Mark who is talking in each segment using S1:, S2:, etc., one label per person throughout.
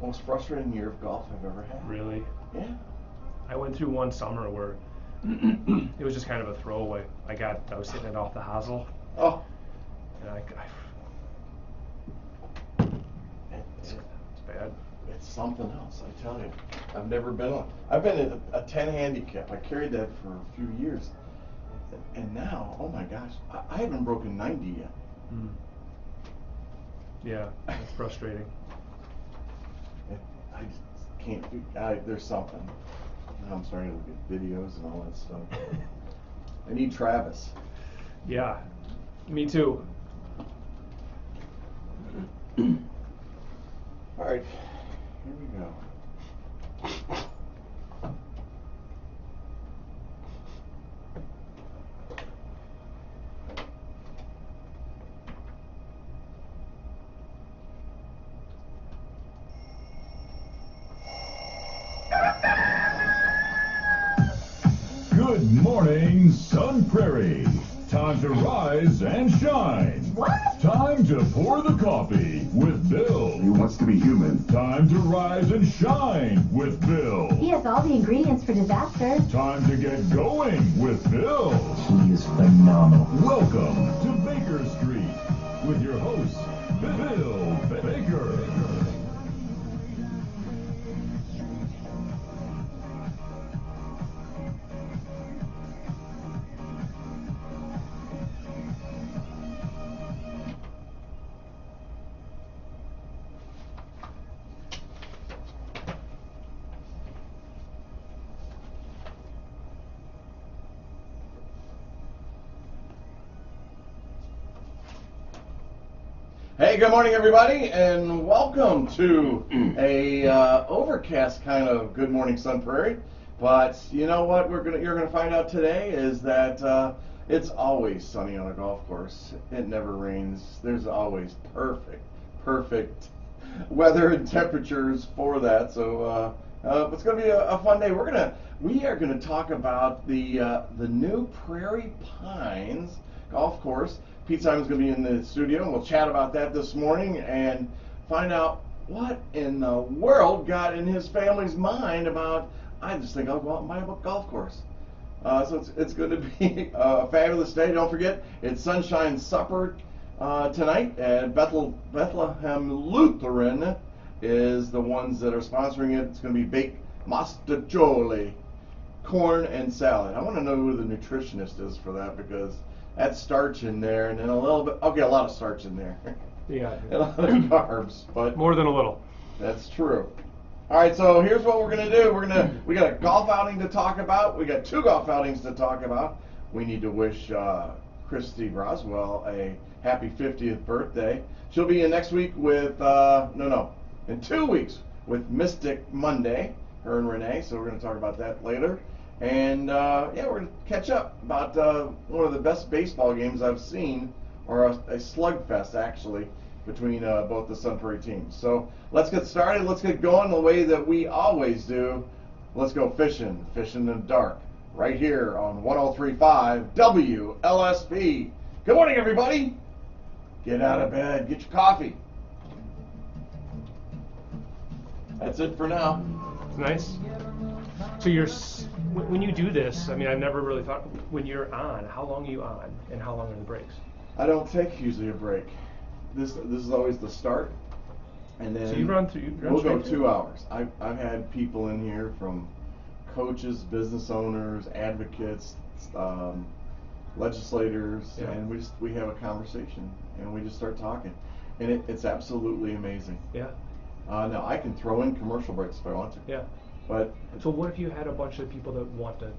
S1: most frustrating year of golf I've ever had.
S2: Really?
S1: Yeah.
S2: I went through one summer where it was just kind of a throwaway. I was hitting it off the hosel.
S1: Oh.
S2: And it's bad.
S1: It's something else, I tell you. I've never been on. I've been in a 10 handicap. I carried that for a few years. And now, oh my gosh, I haven't broken 90 yet.
S2: Mm. Yeah, it's frustrating.
S1: I just can't do. There's something. Now I'm starting to look at videos and all that stuff. I need Travis.
S2: Yeah, me too.
S1: All right, here we go.
S3: Good morning, Sun Prairie. Time to rise and shine.
S4: What?
S3: Time to pour the coffee with Bill.
S5: He wants to be human.
S3: Time to rise and shine with Bill.
S4: He has all the ingredients for disaster.
S3: Time to get going with Bill.
S5: He is phenomenal.
S3: Welcome to Baker Street with your host, Bill Baker.
S1: Hey, good morning, everybody, and welcome to a overcast kind of Good Morning Sun Prairie. But you know what you're gonna find out today is that it's always sunny on a golf course. It never rains. There's always perfect weather and temperatures for that. So it's gonna be a fun day. We are gonna talk about the new Prairie Pines golf course. Pete Simon's going to be in the studio, and we'll chat about that this morning and find out what in the world got in his family's mind about, I just think I'll go out and buy a golf course. So it's going to be a fabulous day. Don't forget, it's Sunshine Supper tonight, and Bethlehem Lutheran is the ones that are sponsoring it. It's going to be baked mostaccioli, corn and salad. I want to know who the nutritionist is for that, because that's starch in there, and then a little bit, a lot of starch in there.
S2: Yeah.
S1: And a lot of carbs, but
S2: More than a little.
S1: that's true. All right, so here's what we're gonna do. We got a golf outing to talk about. We got 2 golf outings to talk about. We need to wish Christy Broswell a happy 50th birthday. She'll be in next week with in 2 weeks with Mystic Monday, her and Renee. So we're gonna talk about that later. And we're going to catch up about one of the best baseball games I've seen, or a slugfest actually, between both the Sun Prairie teams. So let's get started. Let's get going the way that we always do. Let's go fishing in the dark, right here on 103.5 WLSP. Good morning, everybody. Get out of bed. Get your coffee. That's it for now.
S2: Nice. So when you do this, I mean, I've never really thought, when you're on, how long are you on, and how long are the breaks?
S1: I don't take usually a break. This is always the start, and then
S2: So you run
S1: we'll go
S2: straight
S1: 2 hours. I've had people in here from coaches, business owners, advocates, legislators,
S2: Yeah.
S1: and we have a conversation, and we just start talking, and it's absolutely amazing.
S2: Yeah.
S1: Now I can throw in commercial breaks if I want to.
S2: Yeah.
S1: But
S2: So what if you had a bunch of people that want to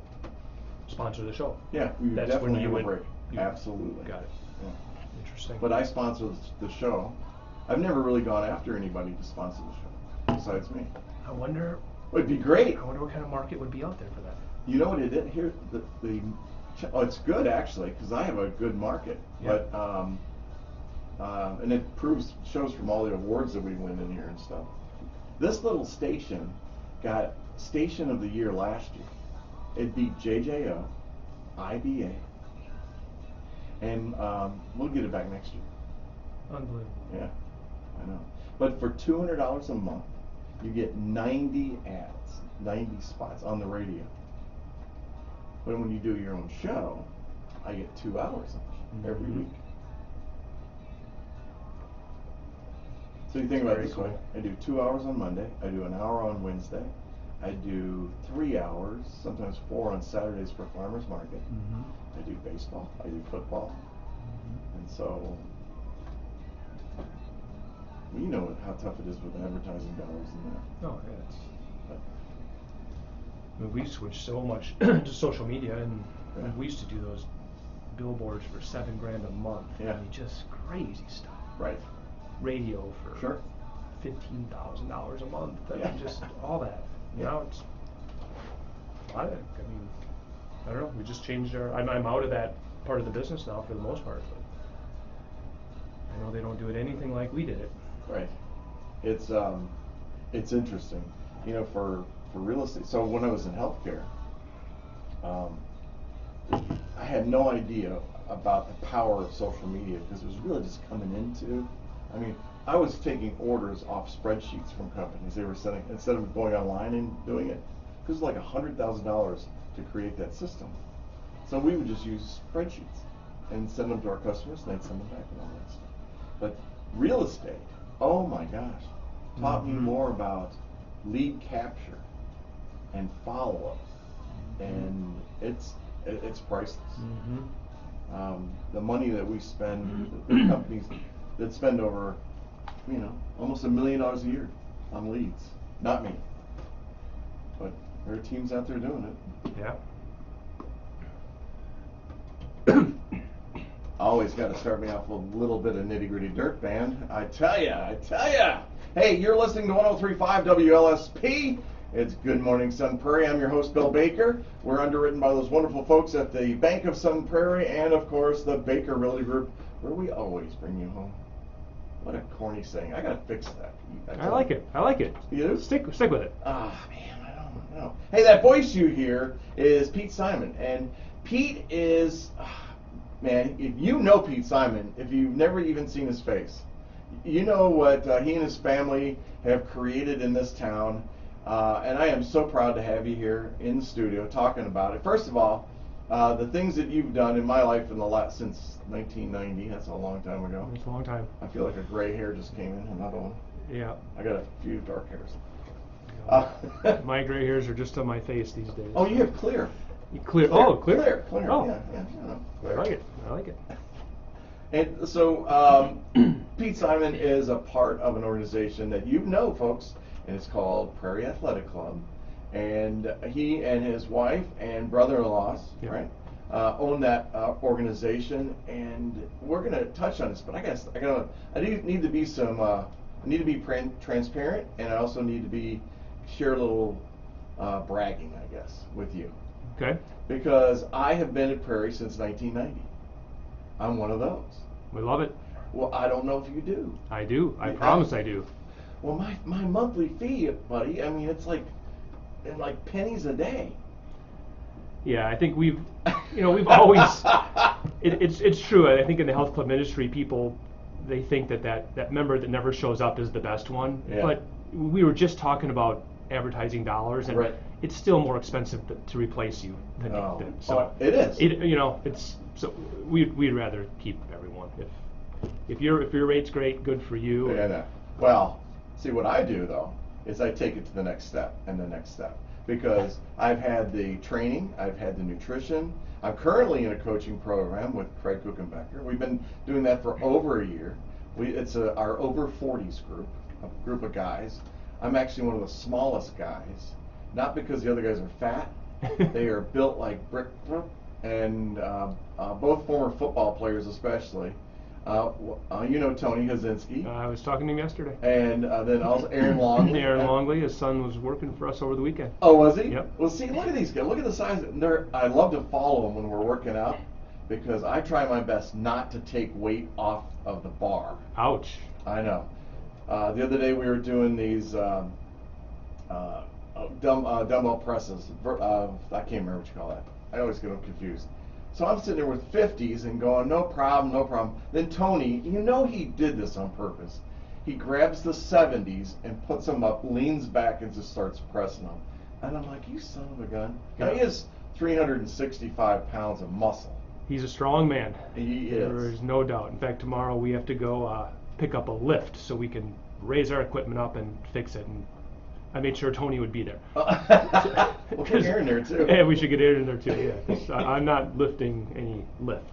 S2: sponsor the show?
S1: yeah, we
S2: That's
S1: definitely
S2: when you
S1: have a
S2: would-
S1: break. Absolutely.
S2: Got it.
S1: Yeah.
S2: Interesting.
S1: But I sponsor the show. I've never really gone after anybody to sponsor the show besides me.
S2: I wonder
S1: It'd be great.
S2: what kind of market would be out there for that.
S1: You know what it is here? It's good actually, because I have a good market.
S2: Yeah.
S1: But and it shows from all the awards that we win in here and stuff. This little station got Station of the Year last year. It beat JJO, IBA, and we'll get it back next year.
S2: Unbelievable.
S1: Yeah, I know. But for $200 a month, you get 90 ads, 90 spots on the radio. But when you do your own show, I get 2 hours of it every week. So you think about it this way. I do 2 hours on Monday. I do an hour on Wednesday. I do 3 hours, sometimes 4 on Saturdays for farmers market. I do baseball. I do football. And so, you know how tough it is with advertising dollars in that.
S2: Oh, yeah. I mean, we switched so much to social media, and we used to do those billboards for $7,000 a month.
S1: Yeah.
S2: I mean, just crazy stuff.
S1: Right.
S2: Radio for
S1: Sure.
S2: $15,000 a month. I
S1: Yeah.
S2: mean, just all that. Now it's I mean, I don't know. We just changed our. I'm out of that part of the business now for the most part. But I know they don't do it anything like we did it.
S1: Right. It's interesting, you know, for real estate. So when I was in healthcare, I had no idea about the power of social media because it was really just coming into. I mean, I was taking orders off spreadsheets from companies. They were sending, instead of going online and doing it, because it was like $100,000 to create that system. So we would just use spreadsheets and send them to our customers, and they'd send them back and all that stuff. But real estate, oh my gosh, taught me more about lead capture and follow-up, and it's priceless. The money that we spend, the companies that spend over, you know, almost $1 million a year on leads. Not me, but there are teams out there doing it.
S2: Yeah.
S1: Always got to start me off with a little bit of nitty-gritty dirt, band. I tell ya. Hey, you're listening to 103.5 WLSP. It's Good Morning Sun Prairie. I'm your host, Bill Baker. We're underwritten by those wonderful folks at the Bank of Sun Prairie and, of course, the Baker Realty Group, where we always bring you home. What a corny saying. I got to fix that.
S2: I like it.
S1: You do?
S2: Stick with it.
S1: Ah, man, I don't know. Hey, that voice you hear is Pete Simon. And Pete is, man, if you know Pete Simon, if you've never even seen his face, you know what he and his family have created in this town. And I am so proud to have you here in the studio talking about it. First of all, the things that you've done in my life since 1990, that's a long time ago.
S2: It's a long time.
S1: I feel like a gray hair just came in, another one.
S2: Yeah.
S1: I got a few dark hairs.
S2: My gray hairs are just on my face these days.
S1: Oh, you have clear.
S2: Clear. Oh, clear.
S1: Clear.
S2: Oh.
S1: Yeah, you know,
S2: I like it.
S1: And so, Pete Simon is a part of an organization that you know, folks, and it's called Prairie Athletic Club. And he and his wife and brother-in-law, right, own that organization. And we're going to touch on this, but I need to be transparent, and I also need to share a little bragging, I guess, with you.
S2: Okay.
S1: Because I have been at Prairie since 1990. I'm one of those.
S2: We love it.
S1: Well, I don't know if you do.
S2: I do. I promise I do.
S1: Well, my monthly fee, buddy, I mean, it's like pennies a day.
S2: Yeah, I think we've always, it's true. I think in the health club industry, people, they think that member that never shows up is the best one.
S1: Yeah.
S2: But we were just talking about advertising dollars, and
S1: Right.
S2: it's still more expensive to replace you than so
S1: it is.
S2: It's so we'd rather keep everyone. If your rate's great, good for you.
S1: Yeah, no. Well, see, what I do though is I take it to the next step and the next step, because I've had the training, I've had the nutrition. I'm currently in a coaching program with Craig Kuchenbecker. We've been doing that for over a year. It's our over 40s group, a group of guys. I'm actually one of the smallest guys, not because the other guys are fat. They are built like brick, and both former football players especially. You know Tony Hazinski.
S2: I was talking to him yesterday.
S1: And then also Aaron Longley.
S2: Aaron Longley, his son was working for us over the weekend.
S1: Oh, was he?
S2: Yep.
S1: Well, see, look at these guys. Look at the size. I love to follow them when we're working out, because I try my best not to take weight off of the bar.
S2: Ouch.
S1: I know. The other day we were doing these dumbbell presses. I can't remember what you call that. I always get them confused. So I'm sitting there with 50s and going, no problem. Then Tony, he did this on purpose. He grabs the 70s and puts them up, leans back, and just starts pressing them. And I'm like, you son of a gun. Now, he has 365 pounds of muscle.
S2: He's a strong man.
S1: He is.
S2: There is no doubt. In fact, tomorrow we have to go pick up a lift so we can raise our equipment up and fix it. And I made sure Tony would be there.
S1: We'll get Aaron there too.
S2: Yeah, we should get Aaron there too. Yeah, 'cause I'm not lifting any lift.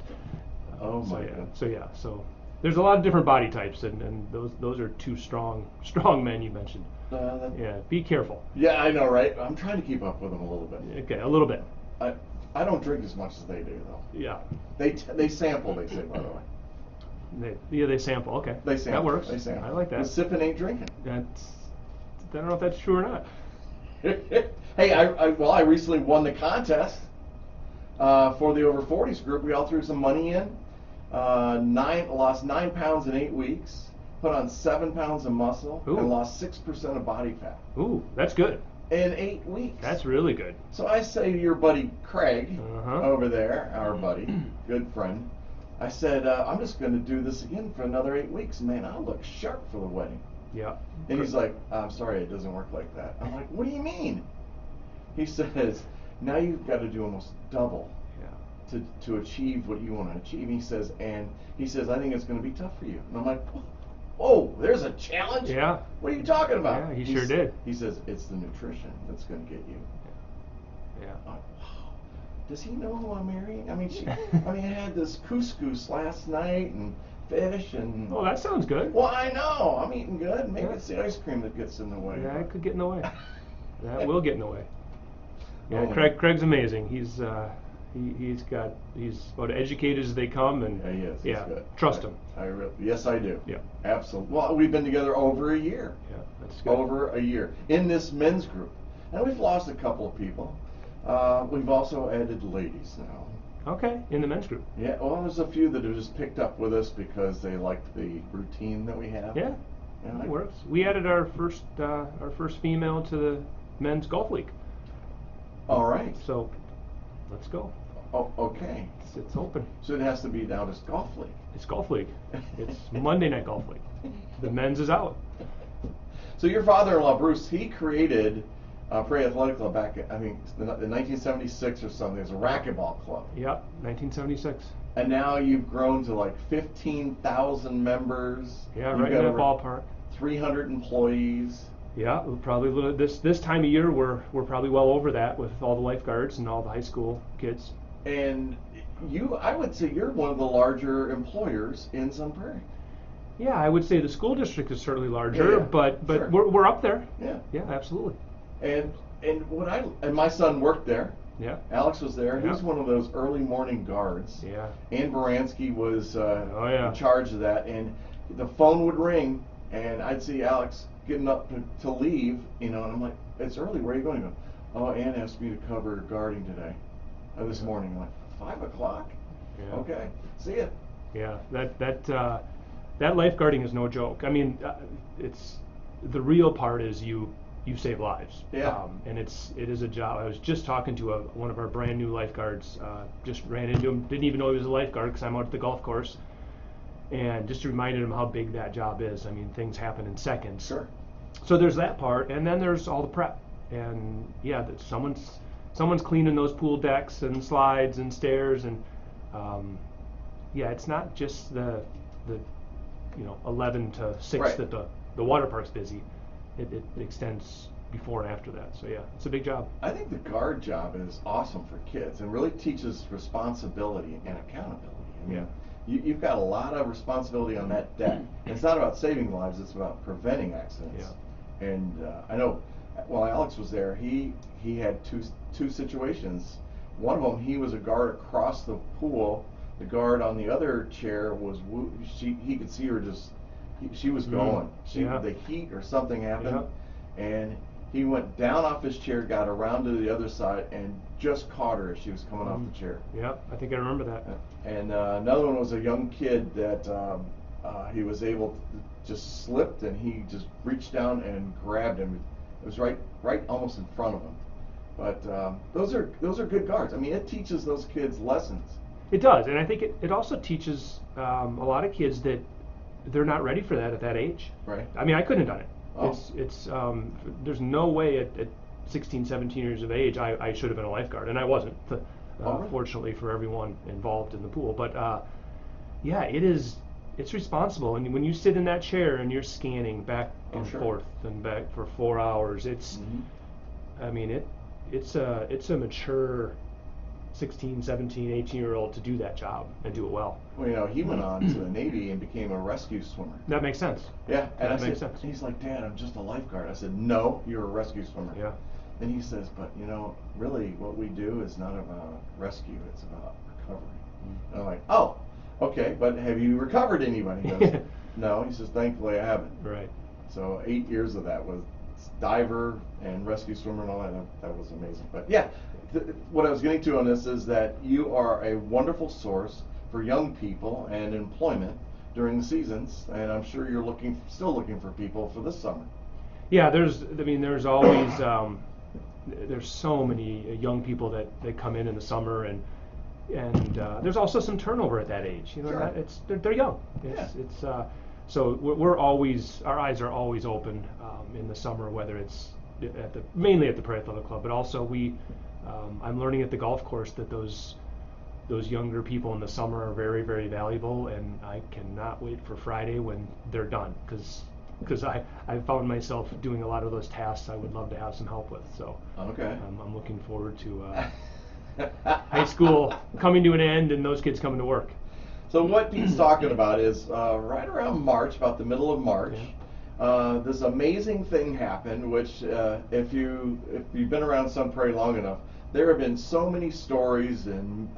S1: Oh
S2: So
S1: my
S2: yeah,
S1: God.
S2: so there's a lot of different body types, and those are two strong men you mentioned. Yeah, be careful.
S1: Yeah, I know, right? I'm trying to keep up with them a little bit.
S2: Okay, a little bit.
S1: I don't drink as much as they do, though.
S2: Yeah.
S1: They sample, they say, by the way.
S2: They sample. Okay.
S1: They sample.
S2: That works.
S1: They sample.
S2: I like that.
S1: But sipping ain't drinking.
S2: I don't know if that's true or not.
S1: Hey, I recently won the contest for the over 40s group. We all threw some money in. Lost 9 pounds in 8 weeks. Put on 7 pounds of muscle.
S2: Ooh.
S1: And lost 6% of body fat.
S2: Ooh, that's good.
S1: In 8 weeks.
S2: That's really good.
S1: So I say to your buddy Craig
S2: Uh-huh.
S1: over there, our buddy, good friend, I said, I'm just going to do this again for another 8 weeks. Man, I'll look sharp for the wedding.
S2: Yeah.
S1: And he's like, I'm sorry, it doesn't work like that. I'm like, what do you mean? He says, now you've got to do almost double
S2: Yeah.
S1: to achieve what you want to achieve. He says, I think it's going to be tough for you. And I'm like, oh, there's a challenge?
S2: Yeah.
S1: What are you talking about?
S2: Yeah, he sure did.
S1: He says, it's the nutrition that's going to get you.
S2: Yeah.
S1: I'm like, wow. Does he know who I'm marrying? I mean, I had this couscous last night and fish and.
S2: Oh, that sounds good.
S1: Well, I know. I'm eating good. Maybe
S2: Yeah.
S1: it's the ice cream that gets in the way.
S2: Yeah, it could get in the way. That will get in the way. Yeah,
S1: Oh,
S2: Craig's amazing. He's about educated as they come, and
S1: Yeah, he is.
S2: yeah,
S1: He's good.
S2: trust him.
S1: Yes, I do.
S2: Yeah.
S1: Absolutely. Well, we've been together over a year.
S2: Yeah, that's good.
S1: Over a year in this men's group, and we've lost a couple of people. We've also added ladies now.
S2: Okay, in the men's group.
S1: Yeah. Well, there's a few that have just picked up with us because they liked the routine that we have.
S2: Yeah,
S1: Yeah,
S2: that works. We added our first female to the men's golf league.
S1: All right.
S2: So, let's go.
S1: Oh, okay.
S2: It's open.
S1: So it has to be now this golf league.
S2: It's golf league. It's Monday night golf league. The men's is out.
S1: So your father-in-law, Bruce, he created Prairie Athletic Club back, in 1976 or something. It was a racquetball club.
S2: Yep, 1976.
S1: And now you've grown to like 15,000 members.
S2: Yeah,
S1: You've
S2: right
S1: got
S2: in that
S1: over
S2: ballpark.
S1: 300 employees.
S2: Yeah, we'll probably this time of year we're probably well over that with all the lifeguards and all the high school kids.
S1: And I would say you're one of the larger employers in Sun Prairie.
S2: Yeah, I would say the school district is certainly larger,
S1: Yeah,
S2: but
S1: sure.
S2: we're up there.
S1: Yeah.
S2: Yeah, absolutely.
S1: And my son worked there.
S2: Yeah.
S1: Alex was there.
S2: Yeah.
S1: He's one of those early morning guards.
S2: Yeah.
S1: Ann Baranski was
S2: yeah.
S1: in charge of that, and the phone would ring, and I'd see Alex getting up to leave, and I'm like, it's early, where are you going? He goes, oh, Ann asked me to cover guarding today, this morning. I'm like, 5 o'clock?
S2: Yeah.
S1: Okay, see ya.
S2: Yeah, that lifeguarding is no joke. I mean, it's the real part is you save lives.
S1: Yeah.
S2: And it is a job. I was just talking to one of our brand new lifeguards. Just ran into him. Didn't even know he was a lifeguard because I'm out at the golf course, and just reminded him how big that job is. I mean, things happen in seconds.
S1: Sure.
S2: So there's that part, and then there's all the prep, and yeah, that someone's cleaning those pool decks and slides and stairs, and yeah, it's not just the 11 to 6
S1: Right.
S2: that the water park's busy. It extends before and after that. So yeah, it's a big job.
S1: I think the guard job is awesome for kids and really teaches responsibility and accountability. I mean, you've got a lot of responsibility on that deck. It's not about saving lives, it's about preventing accidents.
S2: Yeah.
S1: And I know while Alex was there, he had two situations. One of them, he was a guard across the pool. The guard on the other chair was, he could see her she was going.
S2: Yeah.
S1: The heat or something happened, and he went down off his chair, got around to the other side, and just caught her as she was coming off the chair.
S2: Yeah, I think I remember that.
S1: And another one was a young kid that he was able to just slipped, and he just reached down and grabbed him. It was right almost in front of him. But those are good guards. I mean, it teaches those kids lessons.
S2: It does, and I think it also teaches a lot of kids that they're not ready for that at that age.
S1: Right.
S2: I mean, I couldn't have done it.
S1: Oh.
S2: It's there's no way at 16, 17 years of age I should have been a lifeguard, and I wasn't.
S1: Really?
S2: Fortunately for everyone involved in the pool, but yeah, it's responsible. And when you sit in that chair and you're scanning back and
S1: sure.
S2: forth and back for 4 hours, it's I mean it's a mature 16, 17, 18-year-old to do that job and do it well.
S1: Well, you know, he went on to the Navy and became a rescue swimmer.
S2: That makes sense.
S1: Yeah, and
S2: That
S1: I
S2: makes
S1: said,
S2: sense.
S1: he's like, Dad, I'm just a lifeguard. I said, no, you're a rescue swimmer.
S2: Yeah.
S1: And he says, but you know, really what we do is not about rescue, it's about recovery. And I'm like, oh, okay, but have you recovered anybody? He goes, no. He says, thankfully I haven't.
S2: Right.
S1: So 8 years of that was diver and rescue swimmer and all that. That was amazing. But yeah, what I was getting to on this is that you are a wonderful source for young people and employment during the seasons, and I'm sure you're still looking for people for this summer.
S2: Yeah, there's always there's so many young people that come in the summer, and there's also some turnover at that age. You know,
S1: Sure.
S2: they're young.
S1: Yeah.
S2: So we're always, our eyes are always open in the summer, whether it's mainly at the Prairie Athletic Club, but also I'm learning at the golf course that those younger people in the summer are very, very valuable, and I cannot wait for Friday when they're done, because I found myself doing a lot of those tasks I would love to have some help with. So
S1: Okay.
S2: I'm looking forward to high school coming to an end and those kids coming to work.
S1: So what Pete's talking about is right around March, about the middle of March, this amazing thing happened, which if you've been around Sun Prairie long enough, there have been so many stories and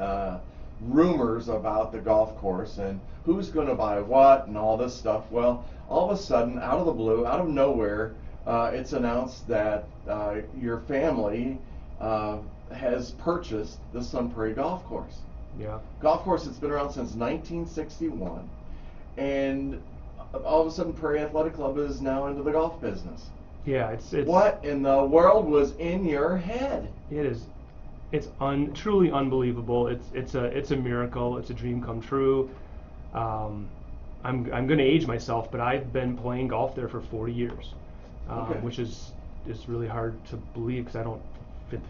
S1: rumors about the golf course and who's going to buy what and all this stuff. Well, all of a sudden, out of the blue, out of nowhere, it's announced that your family has purchased the Sun Prairie Golf Course.
S2: Yeah.
S1: Golf course that's been around since 1961, and all of a sudden Prairie Athletic Club is now into the golf business.
S2: Yeah, it's
S1: What in the world was in your head?
S2: It is. It's truly unbelievable. It's a miracle. It's a dream come true. I'm going to age myself, but I've been playing golf there for 40 years,
S1: Okay.
S2: which is really hard to believe because I don't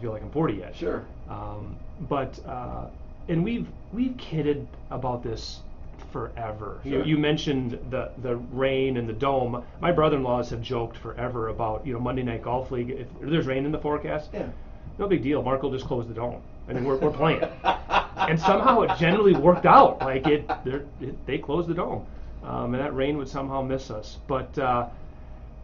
S2: feel like I'm 40 yet.
S1: Sure.
S2: But and we've kidded about this forever.
S1: Sure.
S2: You mentioned the rain and the dome. My brother-in-laws have joked forever about Monday Night Golf League. If there's rain in the forecast,
S1: Yeah.
S2: no big deal. Mark will just close the dome. I mean, we're playing, and somehow it generally worked out. Like they closed the dome, and that rain would somehow miss us. But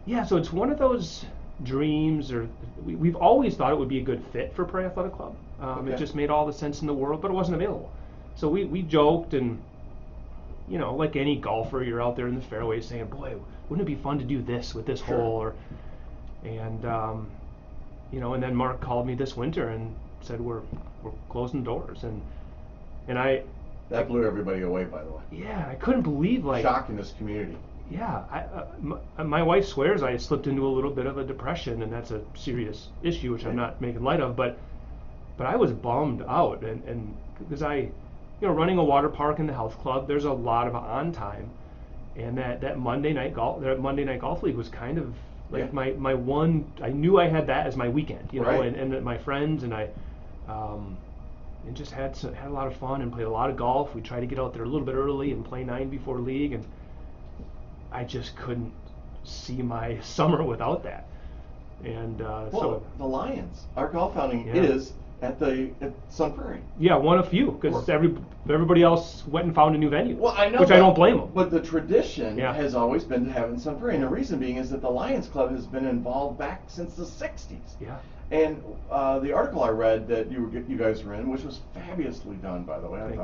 S2: yeah, so it's one of those dreams, or we've always thought it would be a good fit for Prairie Athletic Club.
S1: Okay.
S2: It just made all the sense in the world, but it wasn't available. So we joked, and like any golfer, you're out there in the fairway saying, "Boy, wouldn't it be fun to do this with this
S1: Sure.
S2: hole?" And then Mark called me this winter and said we're closing the doors, and I
S1: That blew everybody away, by the way.
S2: yeah, I couldn't believe, like,
S1: Shock in this community.
S2: yeah, my wife swears I slipped into a little bit of a depression, and that's a serious issue, which I'm not making light of, but I was bummed out, and because running a water park in the health club, there's a lot of on time, and that Monday night golf league was kind of like my one. I knew I had that as my weekend,
S1: Right.
S2: and that my friends and I, and just had a lot of fun and played a lot of golf. We tried to get out there a little bit early and play 9 before league, and I just couldn't see my summer without that. And
S1: Well, the Lions, our golf outing
S2: Yeah.
S1: is at Sun Prairie.
S2: yeah, one of few, because everybody else went and found a new venue.
S1: Well, I know,
S2: which I don't blame them.
S1: But the tradition
S2: Yeah.
S1: has always been to have it in Sun Prairie, and the reason being is that the Lions Club has been involved back since the '60s.
S2: Yeah.
S1: And the article I read that you guys were in, which was fabulously done, by the way, I
S2: Thank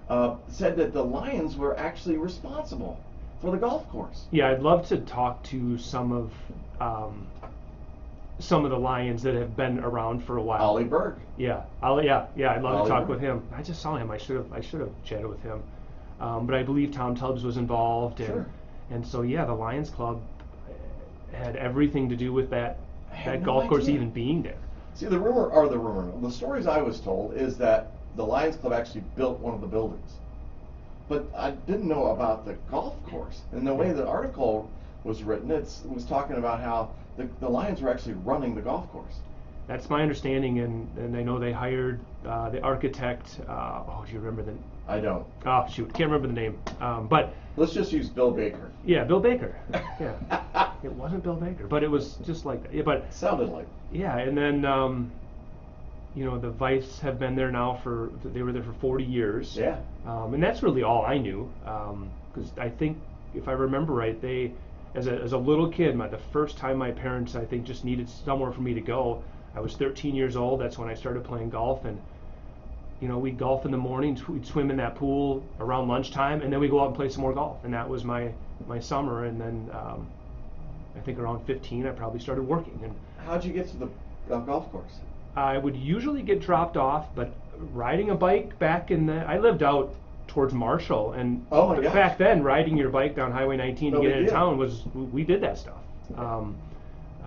S1: thought, said that the Lions were actually responsible for the golf course.
S2: Yeah, I'd love to talk to some of the Lions that have been around for a while.
S1: Ollie Berg.
S2: Yeah, I'd love
S1: Ollie
S2: to talk
S1: Berg.
S2: with him. I just saw him. I should have chatted with him. But I believe Tom Tubbs was involved,
S1: Sure.
S2: and so yeah, the Lions Club had everything to do with that
S1: had no
S2: golf course
S1: idea.
S2: even being there.
S1: See, the stories I was told is that the Lions Club actually built one of the buildings. but I didn't know about the golf course. And the way the article was written, it was talking about how the Lions were actually running the golf course.
S2: That's my understanding, and I know they hired the architect. Do you remember the?
S1: I don't.
S2: Oh shoot, can't remember the name. But
S1: let's just use Bill Baker.
S2: Yeah, Bill Baker. Yeah, it wasn't Bill Baker, but it was just like that. Yeah, but
S1: sounded like.
S2: Yeah, and then the Vice have been there now they were there for 40 years.
S1: Yeah.
S2: And that's really all I knew, because I think if I remember right, they, as a little kid, the first time my parents I think just needed somewhere for me to go. I was 13 years old. That's when I started playing golf, and we'd golf in the mornings. We'd swim in that pool around lunchtime, and then we'd go out and play some more golf. And that was my summer. And then I think around 15, I probably started working. And
S1: how'd you get to the golf course?
S2: I would usually get dropped off, but riding a bike I lived out towards Marshall, and back then riding your bike down Highway 19 to get into town we did that stuff.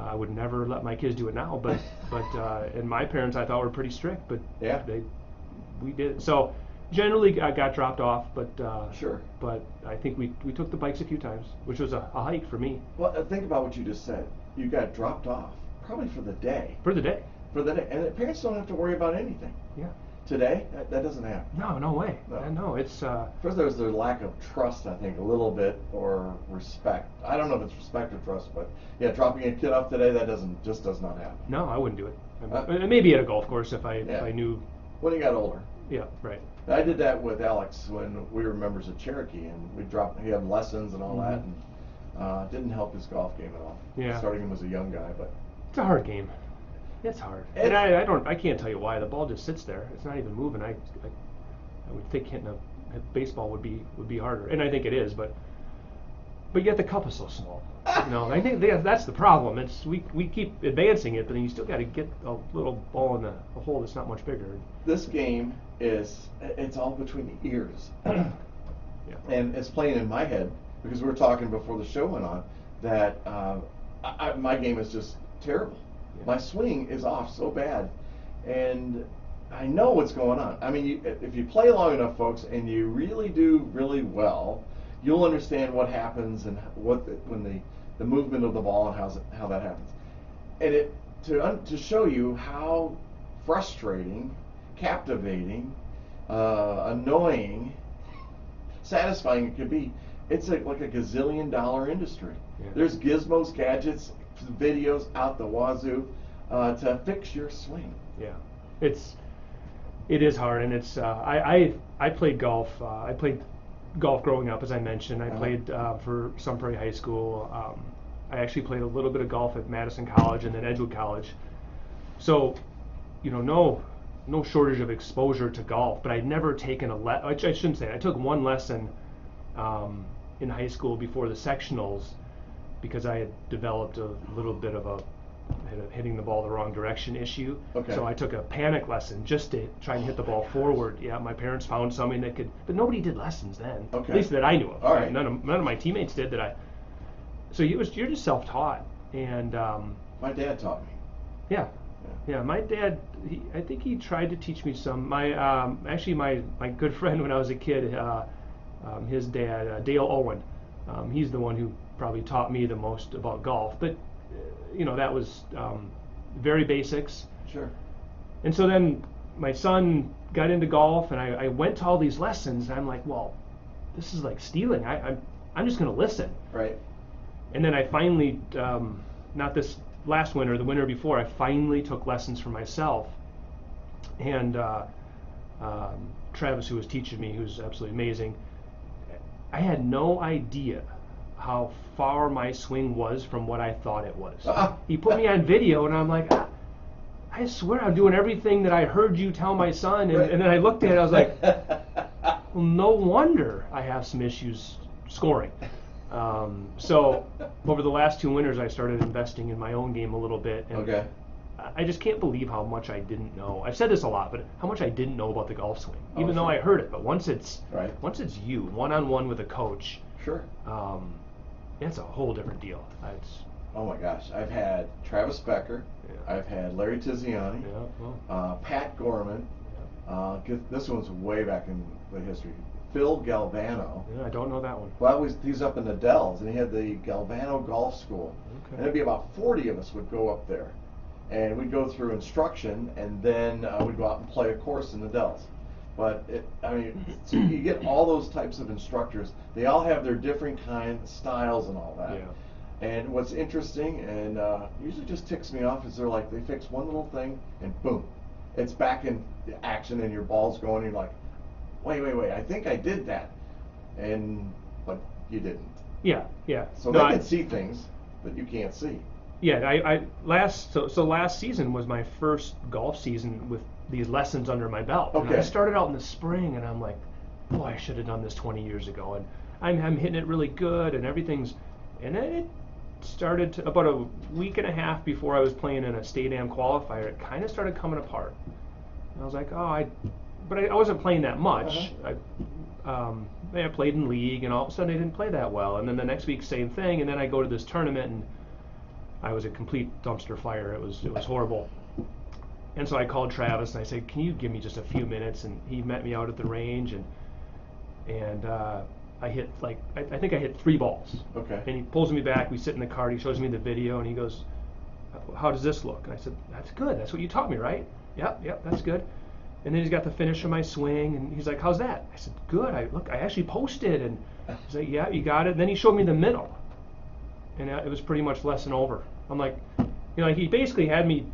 S2: I would never let my kids do it now, but and my parents I thought were pretty strict, but
S1: yeah,
S2: we did. So generally I got dropped off, but
S1: sure.
S2: But I think we took the bikes a few times, which was a hike for me.
S1: Well, think about what you just said. You got dropped off probably for the day.
S2: For the day.
S1: And the parents don't have to worry about anything.
S2: Yeah.
S1: Today, that doesn't happen.
S2: No way. No, it's.
S1: First, there's their lack of trust, I think, a little bit, or respect. I don't know if it's respect or trust, but yeah, dropping a kid off today, that just does not happen.
S2: No, I wouldn't do it. Maybe at a golf course if I knew.
S1: When he got older.
S2: Yeah, right.
S1: I did that with Alex when we were members of Cherokee, and he had lessons and all that, and didn't help his golf game at all.
S2: Yeah.
S1: Starting him as a young guy, but
S2: it's a hard game. It's hard, and I can't tell you why. The ball just sits there. It's not even moving. I would think hitting a baseball would be harder, and I think it is, but yet the cup is so small. I think that's the problem. It's we keep advancing it, but then you still got to get a little ball in a hole that's not much bigger.
S1: This game it's all between the ears,
S2: yeah.
S1: And it's playing in my head because we were talking before the show went on that my game is just terrible. My swing is off so bad, and I know what's going on. I mean, if you play long enough, folks, and you really do really well, you'll understand what happens and when the movement of the ball and how that happens. And to show you how frustrating, captivating, annoying, satisfying it could be, it's like a gazillion-dollar industry.
S2: Yeah.
S1: There's gizmos, gadgets, videos out the wazoo to fix your swing.
S2: Yeah, it is hard, and it's I played golf. I played golf growing up, as I mentioned. I played for Sun Prairie High School. I actually played a little bit of golf at Madison College and then Edgewood College. So, no shortage of exposure to golf. But I'd never taken I shouldn't say it. I took one lesson in high school before the sectionals, because I had developed a little bit of a hitting the ball the wrong direction issue.
S1: Okay.
S2: So I took a panic lesson just to try and hit the ball forward. Yeah, my parents found something that could, but nobody did lessons then.
S1: Okay.
S2: At least that I knew of.
S1: All right.
S2: None of my teammates did that. So you're just self-taught, and
S1: my dad taught me.
S2: Yeah, my dad. I think he tried to teach me some. Actually my good friend when I was a kid, his dad, Dale Owen. He's the one who probably taught me the most about golf, but that was very basics.
S1: Sure.
S2: And so then my son got into golf, and I went to all these lessons, and I'm like, well, this is like stealing. I'm just going to listen.
S1: Right.
S2: And then I finally, not this last winter, the winter before, I finally took lessons for myself. And Travis, who was teaching me, who's absolutely amazing, I had no idea how far my swing was from what I thought it was. He put me on video, and I'm like, I swear I'm doing everything that I heard you tell my son. And, and then I looked at it, I was like, well, no wonder I have some issues scoring. So over the last 2 winters, I started investing in my own game a little bit. And
S1: okay.
S2: I just can't believe how much I didn't know. I've said this a lot, but how much I didn't know about the golf swing, even though I heard it. But once it's you one-on-one with a coach,
S1: sure,
S2: it's a whole different deal.
S1: Oh my gosh, I've had Travis Becker, I've had Larry Tiziani, Pat Gorman. This one's way back in the history. Phil Galvano.
S2: Yeah, I don't know that one.
S1: Well, he's up in the Dells, and he had the Galvano Golf School.
S2: Okay.
S1: And it'd be about 40 of us would go up there. And we'd go through instruction, and then we'd go out and play a course in the Dells. But, so you get all those types of instructors. They all have their different styles and all that.
S2: Yeah.
S1: And what's interesting and usually just ticks me off is they fix one little thing, and boom, it's back in action, and your ball's going, and you're like, wait, I think I did that. But you didn't.
S2: Yeah.
S1: So they can see things that you can't see.
S2: Yeah, last season was my first golf season with these lessons under my belt.
S1: Okay.
S2: And I started out in the spring, and I'm like, boy, I should have done this 20 years ago. And I'm hitting it really good, and everything's. And then it started about a week and a half before I was playing in a State Am qualifier. It kind of started coming apart. And I was like, but I wasn't playing that much. I played in league, and all of a sudden I didn't play that well. And then the next week, same thing. And then I go to this tournament, and I was a complete dumpster fire. It was horrible. And so I called Travis, and I said, can you give me just a few minutes? And he met me out at the range, and I hit I think I hit 3 balls.
S1: Okay.
S2: And he pulls me back. We sit in the car. He shows me the video, and he goes, "How does this look?" And I said, "That's good. That's what you taught me, right?" Yep, that's good. And then he's got the finish of my swing, and he's like, "How's that?" I said, "Good. I actually posted." And he's like, "Yeah, you got it." And then he showed me the middle, and it was pretty much lesson over. I'm like, he basically had me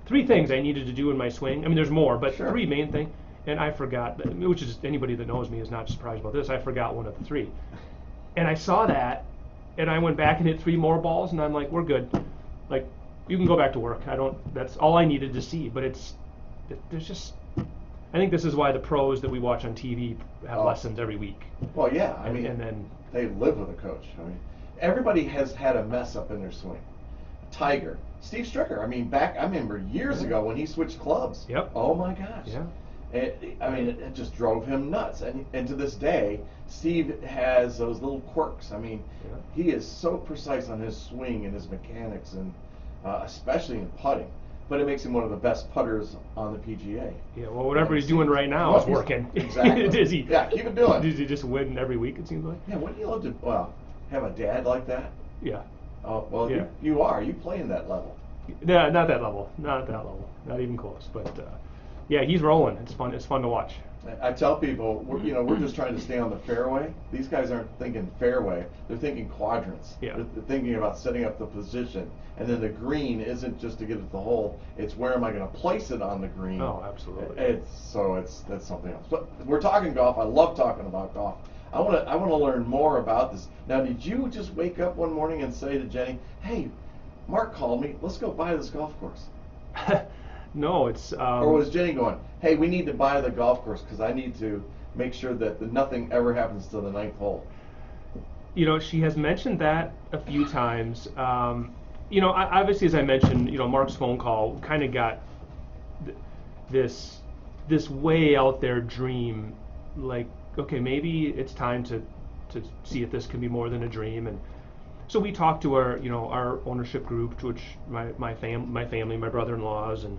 S2: 3 things I needed to do in my swing. I mean, there's more, but
S1: Sure.
S2: 3 main things. And I forgot, which is anybody that knows me is not surprised about this. I forgot one of the 3, and I saw that, and I went back and hit 3 more balls, and I'm like, we're good. Like, you can go back to work. That's all I needed to see. But there's just, I think this is why the pros that we watch on TV have lessons every week.
S1: Well, yeah.
S2: And then
S1: they live with a coach. Everybody has had a mess up in their swing. Tiger, Steve Stricker. I remember years ago when he switched clubs.
S2: Yep.
S1: Oh my gosh.
S2: Yeah.
S1: It just drove him nuts. And to this day, Steve has those little quirks. He is so precise on his swing and his mechanics, and especially in putting. But it makes him one of the best putters on the PGA.
S2: Yeah, well, whatever he's doing right now is working.
S1: Exactly. Yeah, keep it doing.
S2: Does he just win every week, it seems like?
S1: Yeah, wouldn't you love to have a dad like that?
S2: Yeah.
S1: Oh, well,
S2: Yeah.
S1: you are. You play in that level.
S2: Yeah, not that level. Not even close. But yeah, he's rolling. It's fun. It's fun to watch.
S1: I tell people, we're just trying to stay on the fairway. These guys aren't thinking fairway; they're thinking quadrants.
S2: Yeah.
S1: They're thinking about setting up the position, and then the green isn't just to get at the hole; it's where am I going to place it on the green.
S2: Oh, absolutely.
S1: That's something else. But we're talking golf. I love talking about golf. I want to learn more about this. Now, did you just wake up one morning and say to Jenny, "Hey, Mark called me. Let's go buy this golf course"?
S2: No, it's.
S1: Or was Jenny going, "Hey, we need to buy the golf course because I need to make sure that nothing ever happens to the 9th hole"?
S2: She has mentioned that a few times. Obviously, as I mentioned, Mark's phone call kind of got this way out there dream, like, okay, maybe it's time to see if this can be more than a dream. And so we talked to our ownership group, to which my family, my brother-in-laws, and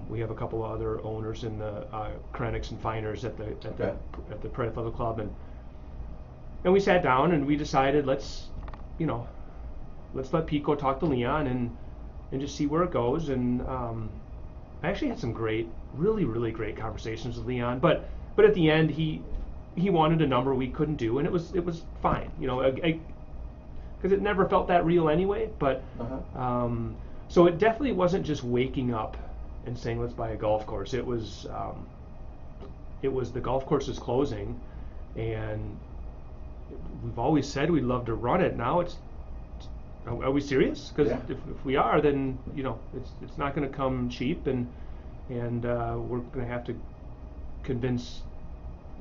S2: we have a couple of other owners in the Krennics and Finers at the Prairie Level Club, and we sat down and we decided let's let Pico talk to Leon and just see where it goes. And I actually had some really great conversations with Leon, but at the end he wanted a number we couldn't do, and it was fine, because it never felt that real anyway. But so it definitely wasn't just waking up and saying let's buy a golf course. It was the golf course is closing, and we've always said we'd love to run it. Now are we serious? Because if we are, then it's not going to come cheap, and we're going to have to convince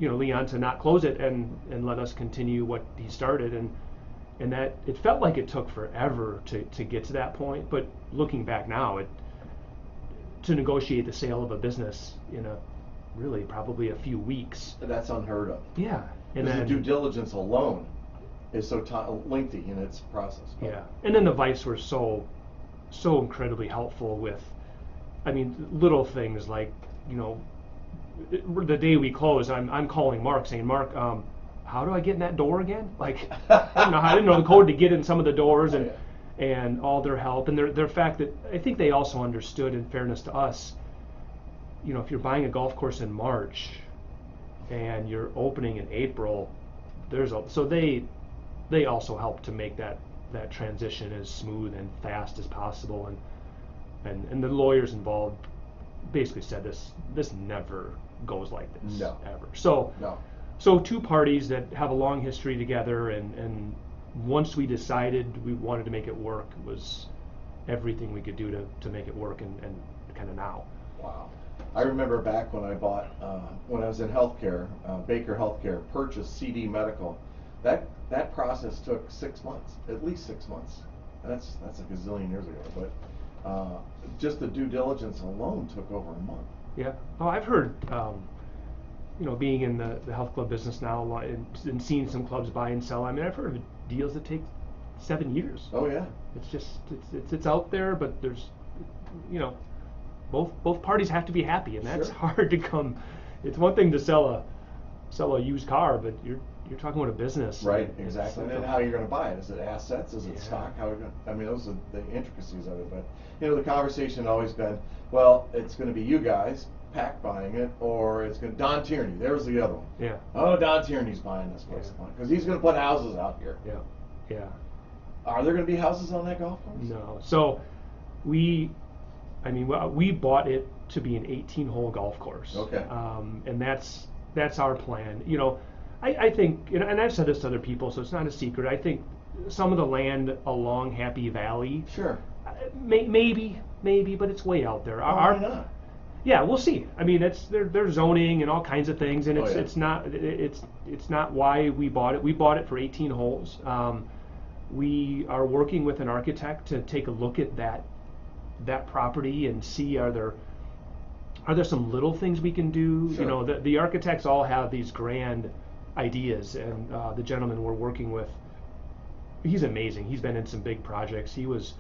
S2: Leon to not close it and let us continue what he started. And that it felt like it took forever to get to that point. But looking back now, to negotiate the sale of a business in really probably a few weeks.
S1: That's unheard of.
S2: Yeah. And
S1: then
S2: then
S1: the due diligence alone is so lengthy in its process. But
S2: yeah. And then the Vice were so incredibly helpful with, little things like, the day we close, I'm calling Mark saying, Mark, how do I get in that door again? Like, I didn't know the code to get in some of the doors, and all their help, and their fact that I think they also understood, in fairness to us, if you're buying a golf course in March and you're opening in April, so they also help to make that transition as smooth and fast as possible, and the lawyers involved basically said this never goes like this ever. So two parties that have a long history together, and once we decided we wanted to make it work, was everything we could do to make it work, and kind of now.
S1: Wow. I remember back when I bought, when I was in healthcare, Baker Healthcare purchased CD Medical. That process took 6 months, at least 6 months. That's a gazillion years ago, but just the due diligence alone took over a month.
S2: Yeah. Oh, I've heard, being in the health club business now a lot, and seeing some clubs buy and sell. I mean, I've heard of deals that take 7 years.
S1: Oh yeah.
S2: It's just it's out there, but there's, both parties have to be happy, and that's hard to come. It's one thing to sell a used car, but you're talking about a business.
S1: Right, exactly. And then how you're going to buy it? Is it assets? Is it stock? How are you going to, I mean, those are the intricacies of it. But the conversation had always been, well, it's going to be you guys, Pack, buying it, or it's going to Don Tierney. There was the other one.
S2: Yeah.
S1: Oh, Don Tierney's buying this place because he's going to put houses out here.
S2: Yeah. Yeah.
S1: Are there going to be houses on that golf course?
S2: No. So we bought it to be an 18-hole golf course.
S1: Okay.
S2: And that's our plan. I think, and I've said this to other people, so it's not a secret. I think some of the land along Happy Valley.
S1: Sure.
S2: Maybe, but it's way out there.
S1: Why not?
S2: Yeah, we'll see. I mean, there's zoning and all kinds of things, and it's not why we bought it. We bought it for 18 holes. We are working with an architect to take a look at that property and see are there some little things we can do.
S1: Sure.
S2: The architects all have these grand ideas, and the gentleman we're working with, he's amazing. He's been in some big projects. He was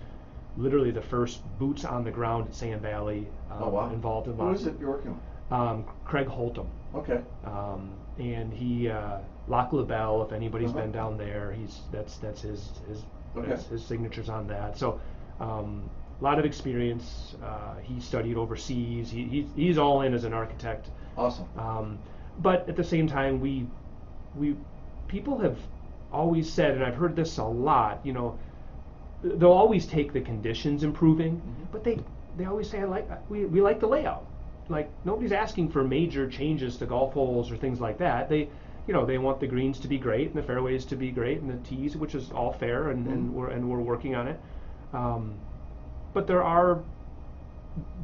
S2: literally the first boots on the ground at Sand Valley. Involved in lots.
S1: Who is it you're working with?
S2: Craig Holtum.
S1: Okay.
S2: And he Lac La Belle, if anybody's been down there, that's his signatures on that. So a lot of experience. He studied overseas. He's all in as an architect.
S1: Awesome.
S2: But at the same time, we people have always said, and I've heard this a lot, they'll always take the conditions improving, but they always say, we like the layout. Like, nobody's asking for major changes to golf holes or things like that. They want the greens to be great and the fairways to be great and the tees, which is all fair, and we're working on it. But